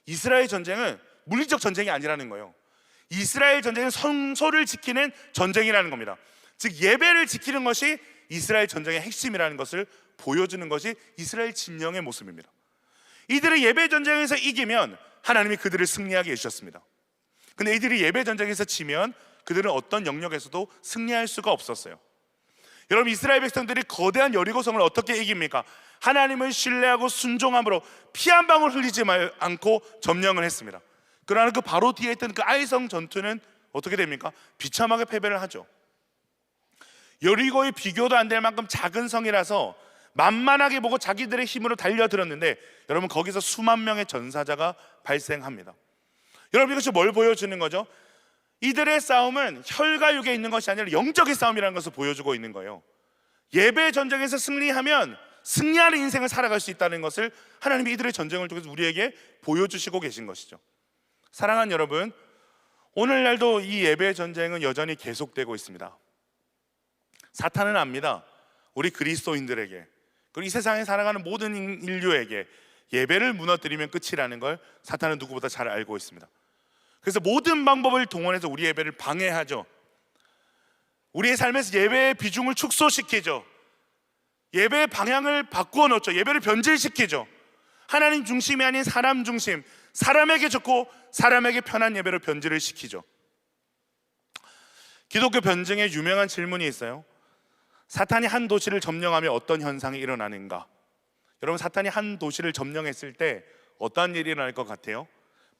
이스라엘 전쟁은 물리적 전쟁이 아니라는 거예요. 이스라엘 전쟁은 성소를 지키는 전쟁이라는 겁니다. 즉 예배를 지키는 것이 이스라엘 전쟁의 핵심이라는 것을 보여주는 것이 이스라엘 진영의 모습입니다. 이들의 예배 전쟁에서 이기면 하나님이 그들을 승리하게 해주셨습니다. 근데 이들이 예배 전쟁에서 지면 그들은 어떤 영역에서도 승리할 수가 없었어요. 여러분, 이스라엘 백성들이 거대한 여리고성을 어떻게 이깁니까? 하나님을 신뢰하고 순종함으로 피 한 방울 흘리지 않고 점령을 했습니다. 그러나 그 바로 뒤에 있던 그 아이성 전투는 어떻게 됩니까? 비참하게 패배를 하죠. 여리고의 비교도 안 될 만큼 작은 성이라서 만만하게 보고 자기들의 힘으로 달려들었는데, 여러분, 거기서 수만 명의 전사자가 발생합니다. 여러분, 이것이 뭘 보여주는 거죠? 이들의 싸움은 혈과육에 있는 것이 아니라 영적인 싸움이라는 것을 보여주고 있는 거예요. 예배 전쟁에서 승리하면 승리하는 인생을 살아갈 수 있다는 것을 하나님이 이들의 전쟁을 통해서 우리에게 보여주시고 계신 것이죠. 사랑하는 여러분, 오늘날도 이 예배 전쟁은 여전히 계속되고 있습니다. 사탄은 압니다. 우리 그리스도인들에게, 그리고 이 세상에 살아가는 모든 인류에게 예배를 무너뜨리면 끝이라는 걸 사탄은 누구보다 잘 알고 있습니다. 그래서 모든 방법을 동원해서 우리 예배를 방해하죠. 우리의 삶에서 예배의 비중을 축소시키죠. 예배의 방향을 바꾸어 놓죠. 예배를 변질시키죠. 하나님 중심이 아닌 사람 중심, 사람에게 좋고 사람에게 편한 예배로 변질을 시키죠. 기독교 변증에 유명한 질문이 있어요. 사탄이 한 도시를 점령하면 어떤 현상이 일어나는가? 여러분, 사탄이 한 도시를 점령했을 때 어떠한 일이 일어날 것 같아요?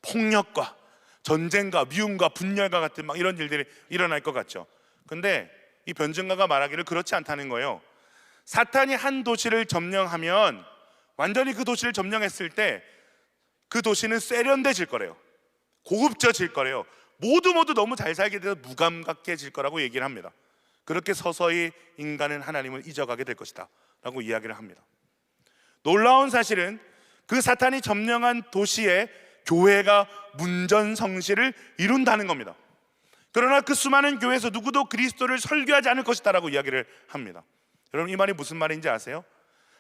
폭력과 전쟁과 미움과 분열과 같은 막 이런 일들이 일어날 것 같죠. 근데 이 변증가가 말하기를 그렇지 않다는 거예요. 사탄이 한 도시를 점령하면, 완전히 그 도시를 점령했을 때 그 도시는 세련돼질 거래요. 고급져질 거래요. 모두 너무 잘 살게 돼서 무감각해질 거라고 얘기를 합니다. 그렇게 서서히 인간은 하나님을 잊어가게 될 것이다 라고 이야기를 합니다. 놀라운 사실은 그 사탄이 점령한 도시에 교회가 문전성시를 이룬다는 겁니다. 그러나 그 수많은 교회에서 누구도 그리스도를 설교하지 않을 것이다 라고 이야기를 합니다. 여러분, 이 말이 무슨 말인지 아세요?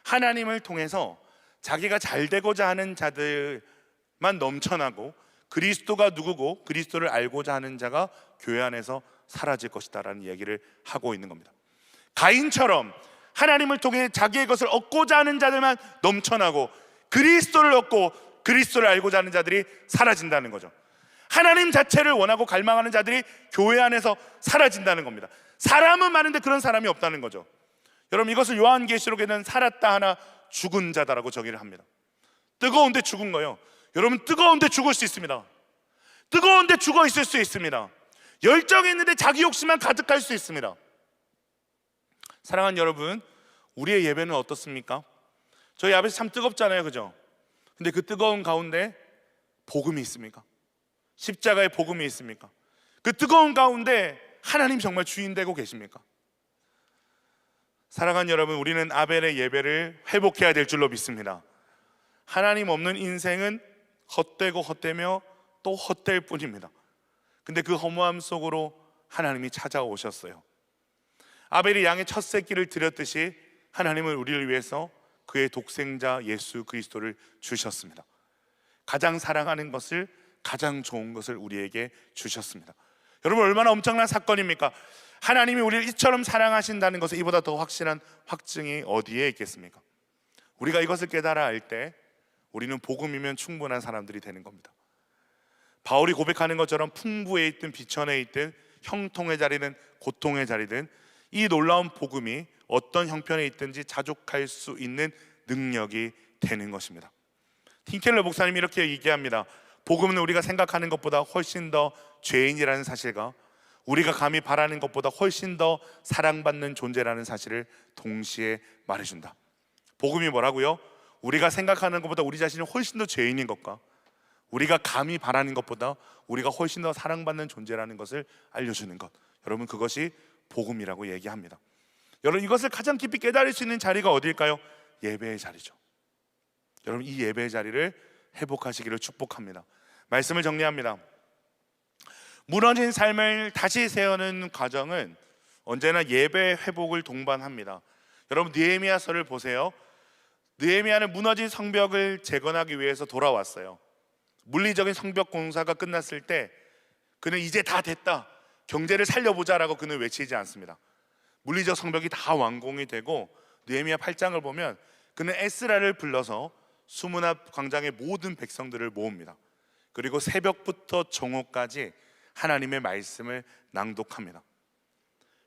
하나님을 통해서 자기가 잘 되고자 하는 자들만 넘쳐나고 그리스도가 누구고 그리스도를 알고자 하는 자가 교회 안에서 사라질 것이다 라는 얘기를 하고 있는 겁니다. 가인처럼 하나님을 통해 자기의 것을 얻고자 하는 자들만 넘쳐나고 그리스도를 얻고 그리스도를 알고자 하는 자들이 사라진다는 거죠. 하나님 자체를 원하고 갈망하는 자들이 교회 안에서 사라진다는 겁니다. 사람은 많은데 그런 사람이 없다는 거죠. 여러분, 이것을 요한계시록에는 살았다 하나 죽은 자다라고 정의를 합니다. 뜨거운데 죽은 거예요. 여러분, 뜨거운데 죽을 수 있습니다. 뜨거운데 죽어 있을 수 있습니다. 열정이 있는데 자기 욕심만 가득할 수 있습니다. 사랑하는 여러분, 우리의 예배는 어떻습니까? 저희 앞에서 참 뜨겁잖아요, 그죠? 근데 그 뜨거운 가운데 복음이 있습니까? 십자가의 복음이 있습니까? 그 뜨거운 가운데 하나님 정말 주인 되고 계십니까? 사랑하는 여러분, 우리는 아벨의 예배를 회복해야 될 줄로 믿습니다. 하나님 없는 인생은 헛되고 헛되며 또 헛될 뿐입니다. 근데 그 허무함 속으로 하나님이 찾아오셨어요. 아벨이 양의 첫 새끼를 드렸듯이 하나님은 우리를 위해서 그의 독생자 예수 그리스도를 주셨습니다. 가장 사랑하는 것을, 가장 좋은 것을 우리에게 주셨습니다. 여러분, 얼마나 엄청난 사건입니까? 하나님이 우리를 이처럼 사랑하신다는 것은 이보다 더 확실한 확증이 어디에 있겠습니까? 우리가 이것을 깨달아 알 때 우리는 복음이면 충분한 사람들이 되는 겁니다. 바울이 고백하는 것처럼 풍부에 있든 비천에 있든 형통의 자리든 고통의 자리든 이 놀라운 복음이 어떤 형편에 있든지 자족할 수 있는 능력이 되는 것입니다. 팀켈러 목사님이 이렇게 얘기합니다. 복음은 우리가 생각하는 것보다 훨씬 더 죄인이라는 사실과 우리가 감히 바라는 것보다 훨씬 더 사랑받는 존재라는 사실을 동시에 말해준다. 복음이 뭐라고요? 우리가 생각하는 것보다 우리 자신이 훨씬 더 죄인인 것과 우리가 감히 바라는 것보다 우리가 훨씬 더 사랑받는 존재라는 것을 알려주는 것, 여러분, 그것이 복음이라고 얘기합니다. 여러분, 이것을 가장 깊이 깨달을 수 있는 자리가 어디일까요? 예배의 자리죠. 여러분, 이 예배의 자리를 회복하시기를 축복합니다. 말씀을 정리합니다. 무너진 삶을 다시 세우는 과정은 언제나 예배 회복을 동반합니다. 여러분, 느헤미야서를 보세요. 느헤미야는 무너진 성벽을 재건하기 위해서 돌아왔어요. 물리적인 성벽 공사가 끝났을 때 그는 이제 다 됐다, 경제를 살려보자라고 그는 외치지 않습니다. 물리적 성벽이 다 완공이 되고 느헤미야 8장을 보면 그는 에스라를 불러서 수문 앞 광장의 모든 백성들을 모읍니다. 그리고 새벽부터 정오까지 하나님의 말씀을 낭독합니다.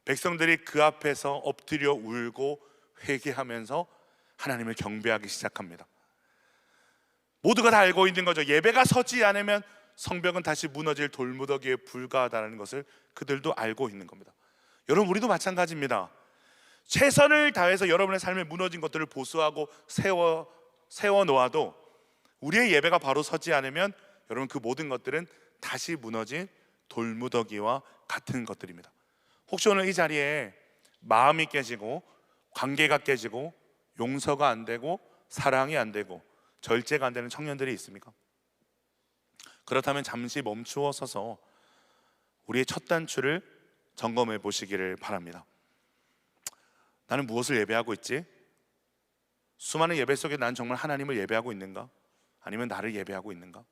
백성들이 그 앞에서 엎드려 울고 회개하면서 하나님을 경배하기 시작합니다. 모두가 다 알고 있는 거죠. 예배가 서지 않으면 성벽은 다시 무너질 돌무더기에 불과하다는 것을 그들도 알고 있는 겁니다. 여러분, 우리도 마찬가지입니다. 최선을 다해서 여러분의 삶에 무너진 것들을 보수하고 세워 놓아도 우리의 예배가 바로 서지 않으면 여러분, 그 모든 것들은 다시 무너진 돌무더기와 같은 것들입니다. 혹시 오늘 이 자리에 마음이 깨지고 관계가 깨지고 용서가 안 되고 사랑이 안 되고 절제가 안 되는 청년들이 있습니까? 그렇다면 잠시 멈추어 서서 우리의 첫 단추를 점검해 보시기를 바랍니다. 나는 무엇을 예배하고 있지? 수많은 예배 속에 난 정말 하나님을 예배하고 있는가? 아니면 나를 예배하고 있는가?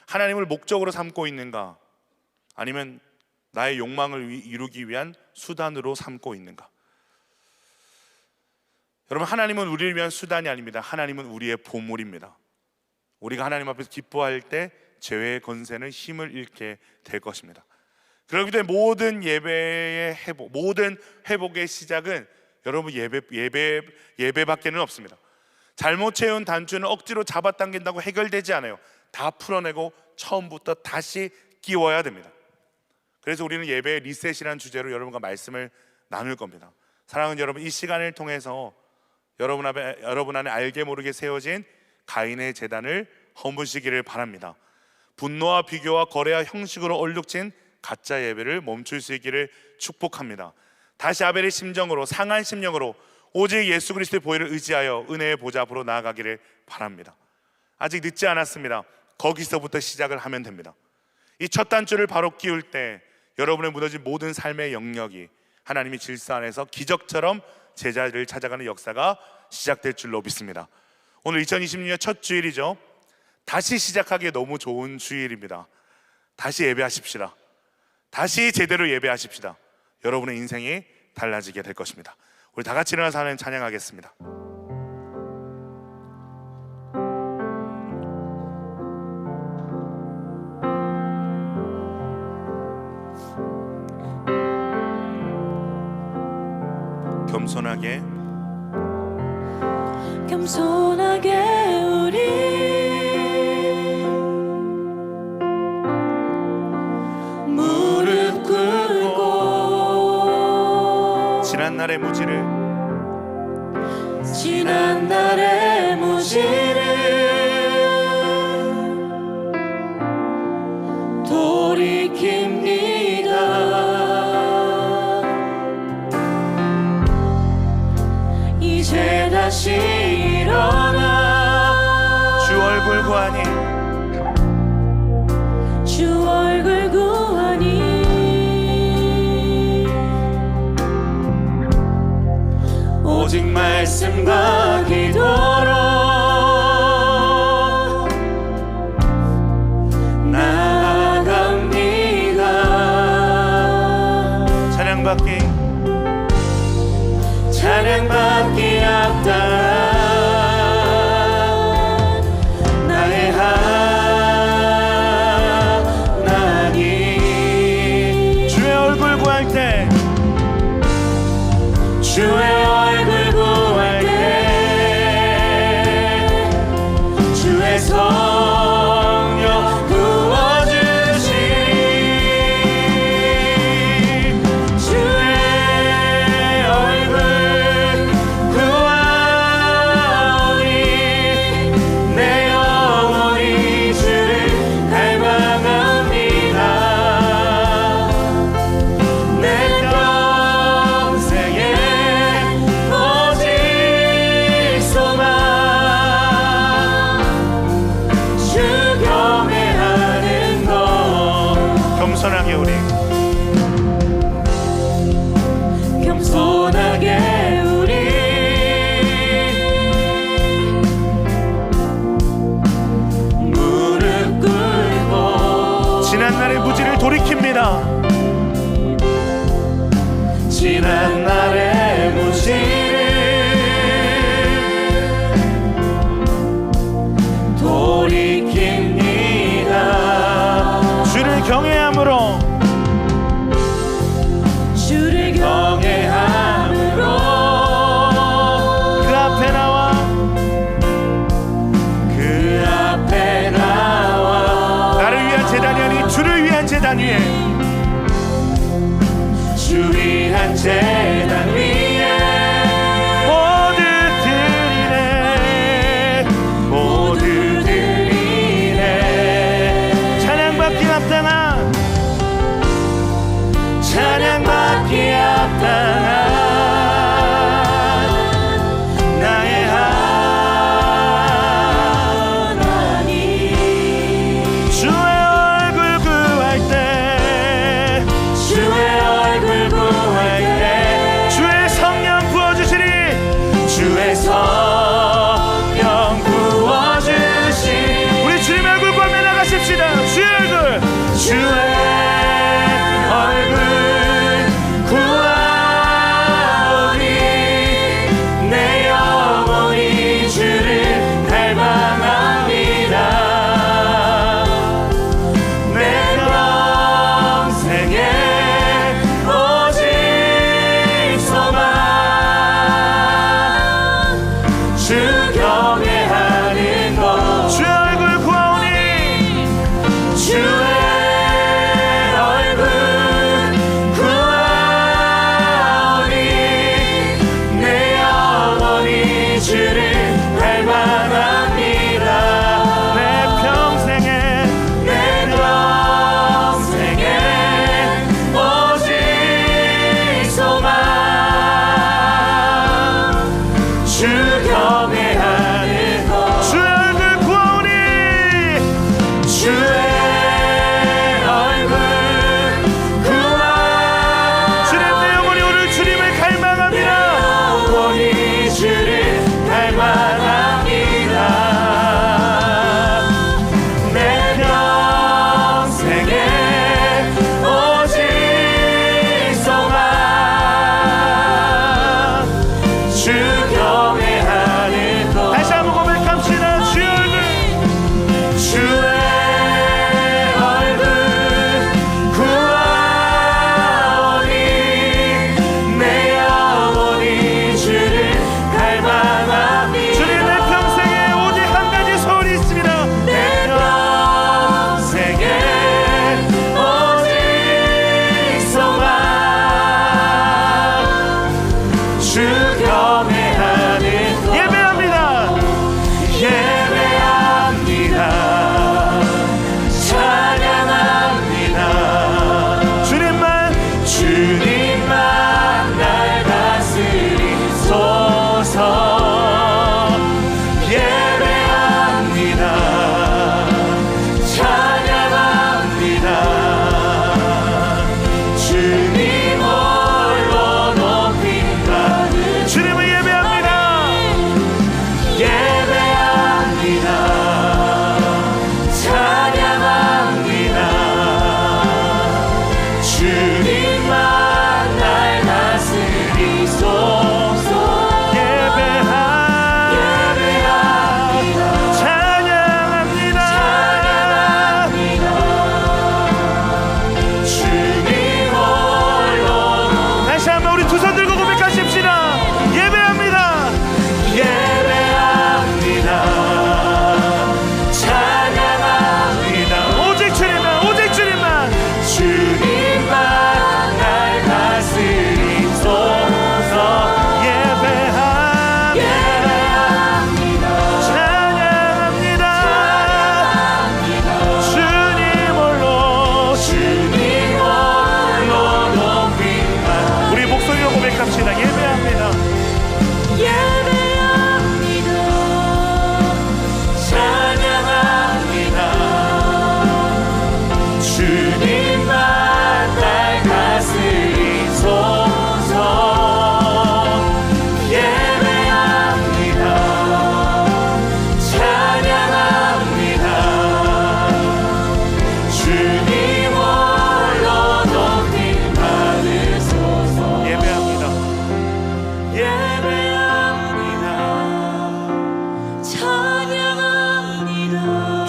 하나님을 목적으로 삼고 있는가? 아니면 나의 욕망을 이루기 위한 수단으로 삼고 있는가? 여러분, 하나님은 우리를 위한 수단이 아닙니다. 하나님은 우리의 보물입니다. 우리가 하나님 앞에서 기뻐할 때 죄의 건세는 힘을 잃게 될 것입니다. 그렇기 때문에 모든 예배의 회복, 모든 회복의 시작은 여러분 예배밖에는 없습니다. 잘못 채운 단추는 억지로 잡아당긴다고 해결되지 않아요. 다 풀어내고 처음부터 다시 끼워야 됩니다. 그래서 우리는 예배의 리셋이라는 주제로 여러분과 말씀을 나눌 겁니다. 사랑하는 여러분, 이 시간을 통해서 여러분 안에 알게 모르게 세워진 가인의 제단을 허무시기를 바랍니다. 분노와 비교와 거래와 형식으로 얼룩진 가짜 예배를 멈출 수 있기를 축복합니다. 다시 아벨의 심정으로, 상한 심령으로 오직 예수 그리스도의 보혈을 의지하여 은혜의 보좌 앞으로 나아가기를 바랍니다. 아직 늦지 않았습니다. 거기서부터 시작을 하면 됩니다. 이 첫 단추를 바로 끼울 때 여러분의 무너진 모든 삶의 영역이 하나님의 질서 안에서 기적처럼 제자를 찾아가는 역사가 시작될 줄로 믿습니다. 오늘 2026년 첫 주일이죠. 다시 시작하기에 너무 좋은 주일입니다. 다시 예배하십시다. 다시 제대로 예배하십시다. 여러분의 인생이 달라지게 될 것입니다. 우리 다 같이 일어나서 하나님 찬양하겠습니다. 겸손하게 우리 무릎 꿇고 지난 날의 무지를 돌이킵니다. 이제 다시 일어나 주 얼굴 구하니 오직 말씀과 기도로 나아갑니다. 찬양받기 합당한 나의 하나님. 주의 얼굴 구할 때 주의 성령 부어주시리. 주의 얼굴 구하오니 내 영혼이 주를 갈망합니다. 내 평생에 오직 소망 주 경외하는 것. 겸손하게 우리 무릎 꿇고 지난 날의 무지를 돌이킵니다. 지난 날의 무지를 돌이킵니다. 주를 경외함으로 그 앞에 나와 나를 위한 제단이 아닌 주를 위한 제단 위에 주 위한 제단 위에 모두 드리네. 찬양받기 합당한 나의 하나님. 주의 얼굴 구할 때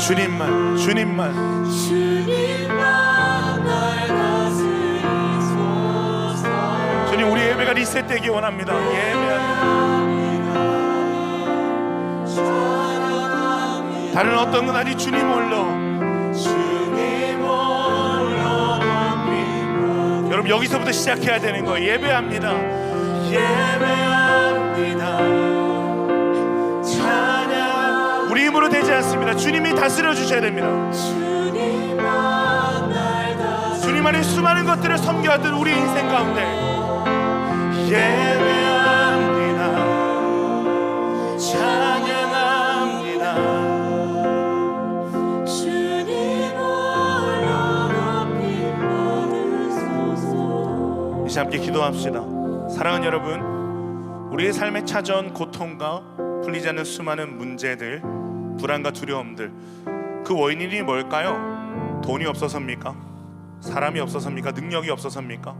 주님만, 주님만. 주님만 날 다스리소서. 주님, 우리 예배가 리셋되기 원합니다. 다른 어떤 건 아니 주님 홀로. 여러분 여기서부터 시작해야 되는 거예요. 예배합니다. 찬양. 우리 힘으로 되지 않습니다. 주님이 다스려 주셔야 됩니다. 주님 안에 수많은 것들을 섬겨왔던 우리 인생 가운데 예배합니다. 찬양합니다. 이제 함께 기도합시다. 사랑하는 여러분, 우리의 삶에 찾아온 고통과 풀리지 않는 수많은 문제들, 불안과 두려움들, 그 원인이 뭘까요? 돈이 없어서입니까? 사람이 없어서입니까? 능력이 없어서입니까?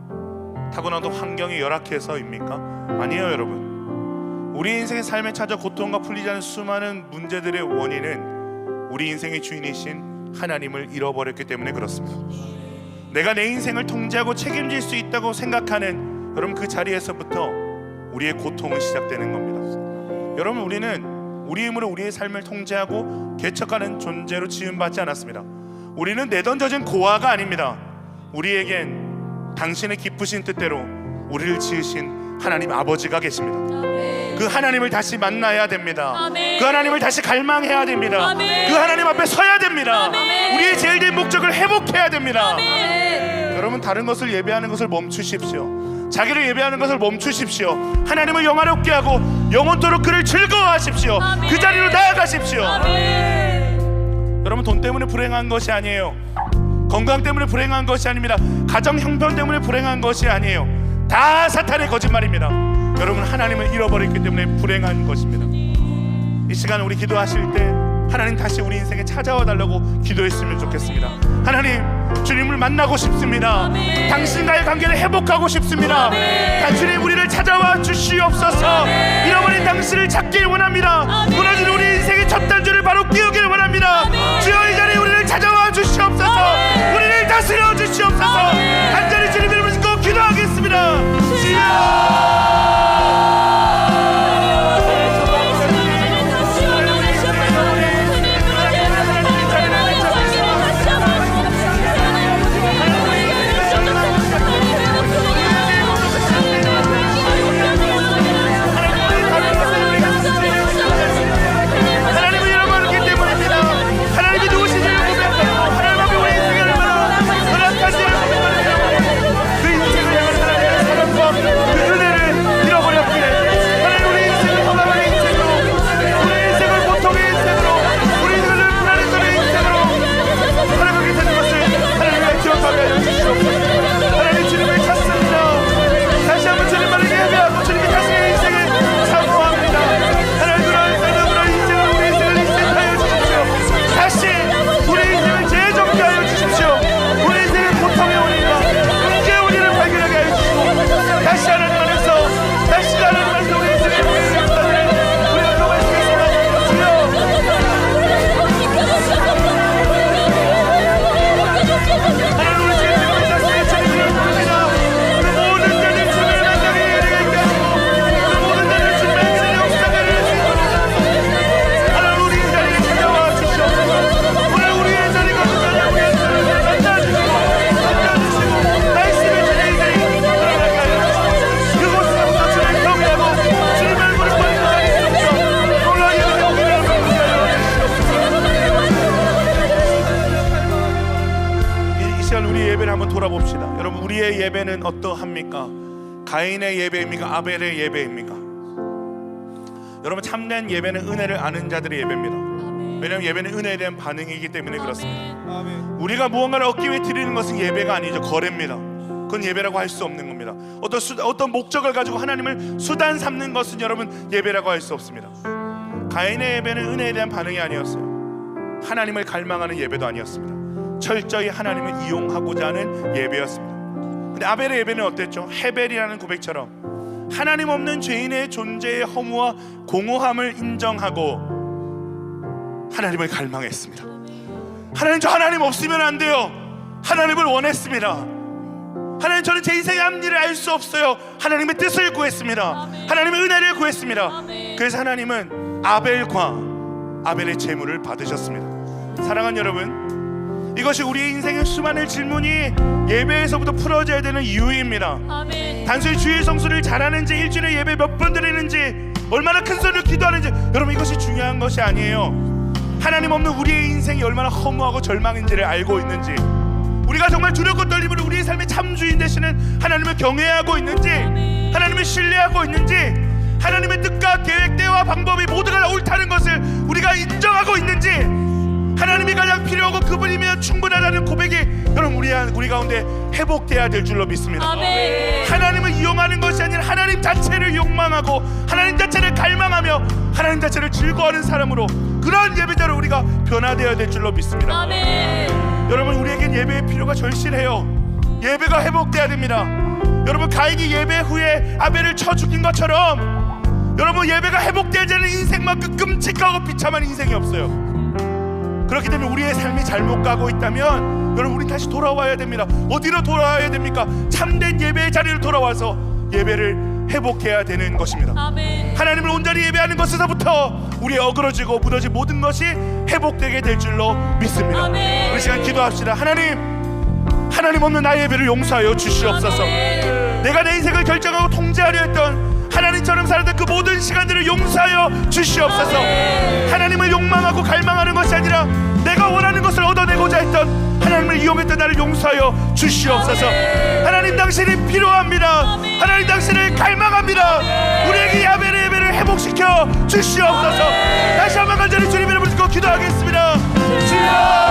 타고나도 환경이 열악해서입니까? 아니에요, 여러분. 우리 인생의 삶에 찾아 고통과 풀리지 않는 수많은 문제들의 원인은 우리 인생의 주인이신 하나님을 잃어버렸기 때문에 그렇습니다. 내가 내 인생을 통제하고 책임질 수 있다고 생각하는 여러분, 그 자리에서부터 우리의 고통은 시작되는 겁니다. 여러분, 우리는 우리 힘으로 우리의 삶을 통제하고 개척하는 존재로 지음받지 않았습니다. 우리는 내던져진 고아가 아닙니다. 우리에겐 당신의 기쁘신 뜻대로 우리를 지으신 하나님 아버지가 계십니다. 그 하나님을 다시 만나야 됩니다. 그 하나님을 다시 갈망해야 됩니다. 그 하나님 앞에 서야 됩니다. 우리의 제일된 목적을 회복해야 됩니다. 여러분, 다른 것을 예배하는 것을 멈추십시오. 자기를 예배하는 것을 멈추십시오. 하나님을 영화롭게 하고 영원토록 그를 즐거워하십시오. 그 자리로 나아가십시오. 여러분, 돈 때문에 불행한 것이 아니에요. 건강 때문에 불행한 것이 아닙니다. 가정 형편 때문에 불행한 것이 아니에요. 다 사탄의 거짓말입니다. 여러분, 하나님을 잃어버렸기 때문에 불행한 것입니다. 이 시간 우리 기도하실 때 하나님 다시 우리 인생에 찾아와 달라고 기도했으면 좋겠습니다. 하나님, 주님을 만나고 싶습니다. 당신과의 관계를 회복하고 싶습니다. 주님, 우리를 찾아와 주시옵소서. 잃어버린 당신을 찾길 원합니다. 무너진 우리 인생의 첫 단추를 바로 끼우길 원합니다. 주여, 이 자리에 우리를 찾아와 주시옵소서. 우리를 다스려 주시옵소서. 간절히 주님 이름을 믿고 기도하겠습니다. 주여, 돌아봅시다. 여러분, 우리의 예배는 어떠합니까? 가인의 예배입니까? 아벨의 예배입니까? 여러분, 참된 예배는 은혜를 아는 자들의 예배입니다. 왜냐하면 예배는 은혜에 대한 반응이기 때문에 그렇습니다. 우리가 무언가를 얻기 위해 드리는 것은 예배가 아니죠. 거래입니다. 그건 예배라고 할 수 없는 겁니다. 어떤 목적을 가지고 하나님을 수단 삼는 것은 여러분 예배라고 할 수 없습니다. 가인의 예배는 은혜에 대한 반응이 아니었어요. 하나님을 갈망하는 예배도 아니었습니다. 철저히 하나님을 이용하고자 하는 예배였습니다. 근데 아벨의 예배는 어땠죠? 헤벨이라는 고백처럼 하나님 없는 죄인의 존재의 허무와 공허함을 인정하고 하나님을 갈망했습니다. 하나님, 저 하나님 없으면 안 돼요. 하나님을 원했습니다. 하나님, 저는 제 인생의 앞일을 알 수 없어요. 하나님의 뜻을 구했습니다. 아멘. 하나님의 은혜를 구했습니다. 아멘. 그래서 하나님은 아벨의 제물을 받으셨습니다. 사랑하는 여러분, 이것이 우리의 인생의 수많은 질문이 예배에서부터 풀어져야 되는 이유입니다. 아멘. 단순히 주일 성수를 잘하는지, 일주일에 예배 몇 번 드리는지, 얼마나 큰 소리를 기도하는지, 여러분 이것이 중요한 것이 아니에요. 하나님 없는 우리의 인생이 얼마나 허무하고 절망인지를 알고 있는지, 우리가 정말 두렵고 떨림으로 우리의 삶의 참 주인 되시는 하나님을 경외하고 있는지, 하나님을 신뢰하고 있는지, 하나님의 뜻과 계획, 때와 방법이 모두가 옳다는 것을 우리가 인정하고 있는지, 하나님이 가장 필요하고 그분이면 충분하다는 고백이 여러분 우리 가운데 회복돼야 될 줄로 믿습니다. 아멘. 하나님을 이용하는 것이 아니라 하나님 자체를 욕망하고 하나님 자체를 갈망하며 하나님 자체를 즐거워하는 사람으로, 그런 예배자로 우리가 변화되어야 될 줄로 믿습니다. 아멘. 여러분, 우리에겐 예배의 필요가 절실해요. 예배가 회복돼야 됩니다. 여러분, 가인이 예배 후에 아벨을 쳐 죽인 것처럼 여러분, 예배가 회복되지 않은 인생만큼 끔찍하고 비참한 인생이 없어요. 그렇기 때문에 우리의 삶이 잘못 가고 있다면 여러분, 우린 다시 돌아와야 됩니다. 어디로 돌아와야 됩니까? 참된 예배의 자리로 돌아와서 예배를 회복해야 되는 것입니다. 아멘. 하나님을 온전히 예배하는 것에서부터 우리의 어그러지고 무너진 모든 것이 회복되게 될 줄로 믿습니다. 아멘. 우리 시간 기도합시다. 하나님 없는 나의 예배를 용서하여 주시옵소서. 아멘. 내가 내 인생을 결정하고 통제하려 했던 하나님처럼 살았던 그 모든 시간들을 용서하여 주시옵소서. 아멘. 하나님을 욕망하고 갈망하는 것이 아니라 내가 원하는 것을 얻어내고자 했던, 하나님을 이용했던 나를 용서하여 주시옵소서. 아멘. 하나님, 당신이 필요합니다. 아멘. 하나님, 당신을 갈망합니다. 우리에게 야벨의 예배를 회복시켜 주시옵소서. 아멘. 다시 한번 간절히 주님 이름을 듣고 기도하겠습니다. 주여,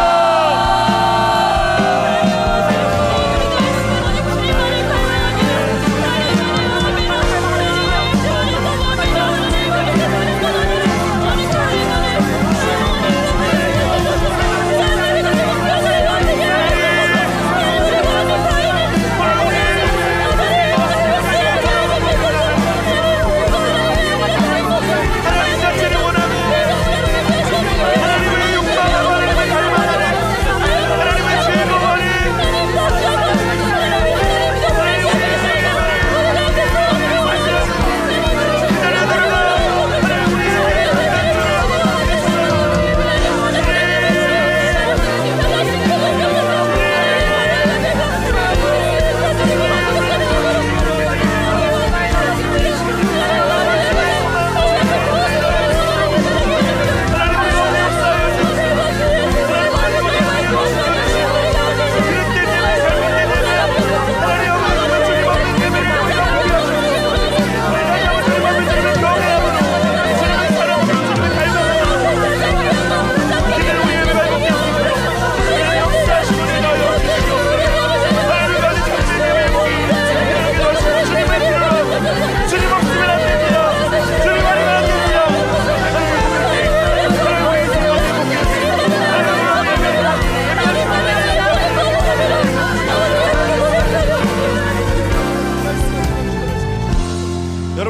하나님 자체를 원하고 하나님을 욕망하고 하나님을 갈망하는, 하나님을 즐거워하는,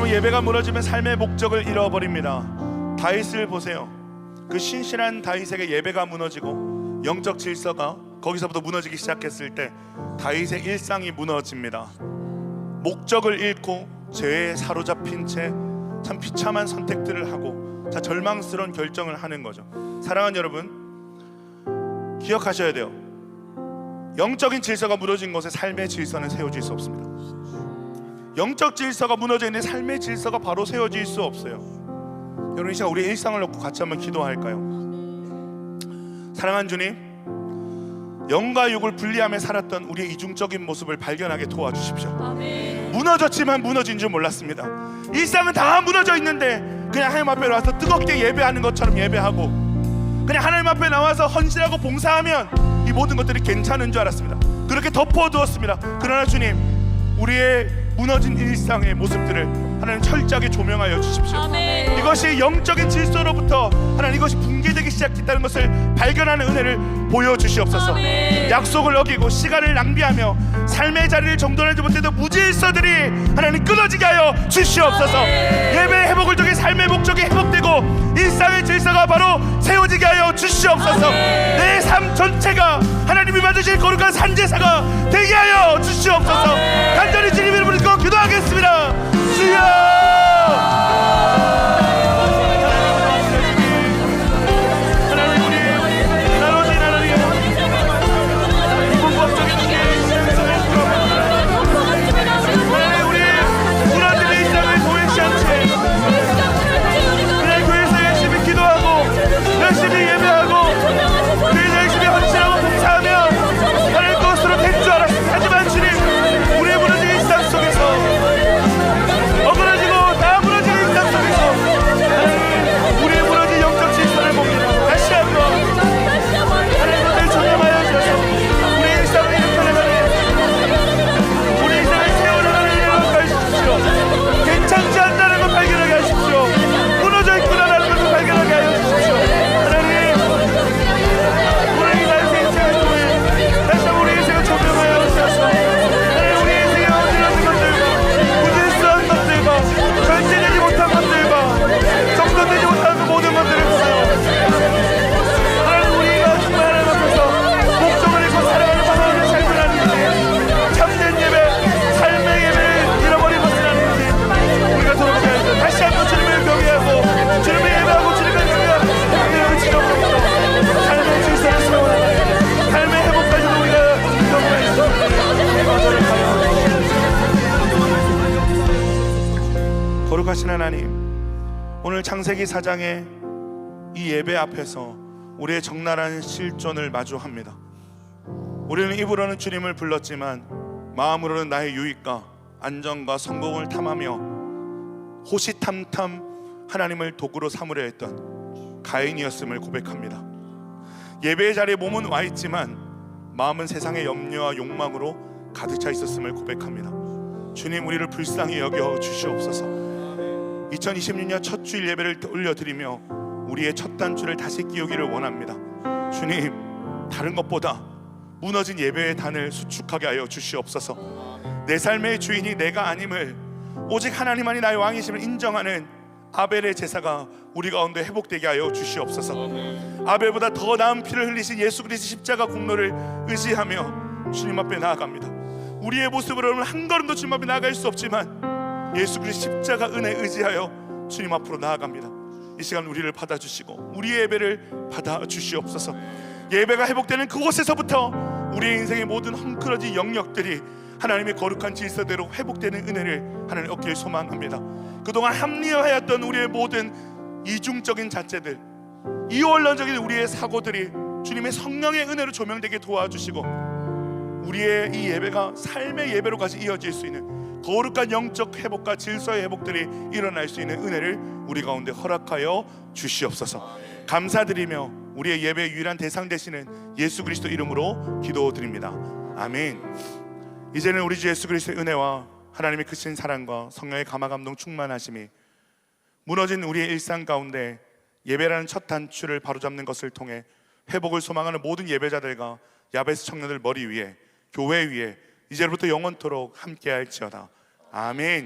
예배가 무너지면 삶의 목적을 잃어버립니다. 다윗을 보세요. 그 신실한 다윗에게 예배가 무너지고 영적 질서가 거기서부터 무너지기 시작했을 때 다윗의 일상이 무너집니다. 목적을 잃고 죄에 사로잡힌 채 참 비참한 선택들을 하고 자 절망스러운 결정을 하는 거죠. 사랑하는 여러분, 기억하셔야 돼요. 영적인 질서가 무너진 곳에 삶의 질서는 세워질 수 없습니다. 영적 질서가 무너져 있는 삶의 질서가 바로 세워질 수 없어요. 여러분, 이 시간 우리의 일상을 놓고 같이 한번 기도할까요? 사랑하는 주님, 영과 육을 분리하며 살았던 우리의 이중적인 모습을 발견하게 도와주십시오. 아멘. 무너졌지만 무너진 줄 몰랐습니다. 일상은 다 무너져 있는데 그냥 하나님 앞에 나와서 뜨겁게 예배하는 것처럼 예배하고 그냥 하나님 앞에 나와서 헌신하고 봉사하면 이 모든 것들이 괜찮은 줄 알았습니다. 그렇게 덮어두었습니다. 그러나 주님, 우리의 무너진 일상의 모습들을 하나님 철저하게 조명하여 주십시오. 아멘. 이것이 영적인 질서로부터 하나님 이것이 붕괴되기 시작했다는 것을 발견하는 은혜를 보여주시옵소서. 아멘. 약속을 어기고 시간을 낭비하며 삶의 자리를 정돈하지 못했던 무질서들이 하나님 끊어지게 하여 주시옵소서. 아멘. 예배의 회복을 통해 삶의 목적이 회복되고 일상의 질서가 예배가 바로 세워지게 하여 주시옵소서. 내 삶 전체가 하나님이 받으실 거룩한 산제사가 되게 하여 주시옵소서. 간절히 주님 이름으로 기도하겠습니다. 주여. 거룩하신 하나님, 오늘 창세기 4장의 이 예배 앞에서 우리의 적나라한 실존을 마주합니다. 우리는 입으로는 주님을 불렀지만 마음으로는 나의 유익과 안정과 성공을 탐하며 호시탐탐 하나님을 도구로 삼으려 했던 가인이었음을 고백합니다. 예배의 자리에 몸은 와 있지만 마음은 세상의 염려와 욕망으로 가득 차 있었음을 고백합니다. 주님, 우리를 불쌍히 여겨 주시옵소서. 2026년 첫 주일 예배를 올려드리며 우리의 첫 단추를 다시 끼우기를 원합니다. 주님, 다른 것보다 무너진 예배의 단을 수축하게 하여 주시옵소서. 내 삶의 주인이 내가 아님을, 오직 하나님만이 나의 왕이심을 인정하는 아벨의 제사가 우리 가운데 회복되게 하여 주시옵소서. 아벨보다 더 나은 피를 흘리신 예수 그리스도 십자가 공로를 의지하며 주님 앞에 나아갑니다. 우리의 모습으로는 한 걸음도 주님 앞에 나아갈 수 없지만 예수 그리스도 십자가 은혜 의지하여 주님 앞으로 나아갑니다. 이 시간 우리를 받아주시고 우리의 예배를 받아주시옵소서. 예배가 회복되는 그곳에서부터 우리의 인생의 모든 헝클어진 영역들이 하나님의 거룩한 질서대로 회복되는 은혜를 하나님 얻길 소망합니다. 그동안 합리화하였던 우리의 모든 이중적인 자체들, 이원론적인 우리의 사고들이 주님의 성령의 은혜로 조명되게 도와주시고 우리의 이 예배가 삶의 예배로까지 이어질 수 있는 거룩한 영적 회복과 질서의 회복들이 일어날 수 있는 은혜를 우리 가운데 허락하여 주시옵소서. 감사드리며 우리의 예배의 유일한 대상 되시는 예수 그리스도 이름으로 기도드립니다. 아멘. 이제는 우리 주 예수 그리스도의 은혜와 하나님의 크신 사랑과 성령의 감화감동 충만하심이 무너진 우리의 일상 가운데 예배라는 첫 단추를 바로잡는 것을 통해 회복을 소망하는 모든 예배자들과 야베스 청년들 머리 위에, 교회 위에 이제부터 영원토록 함께할지어다. 아멘.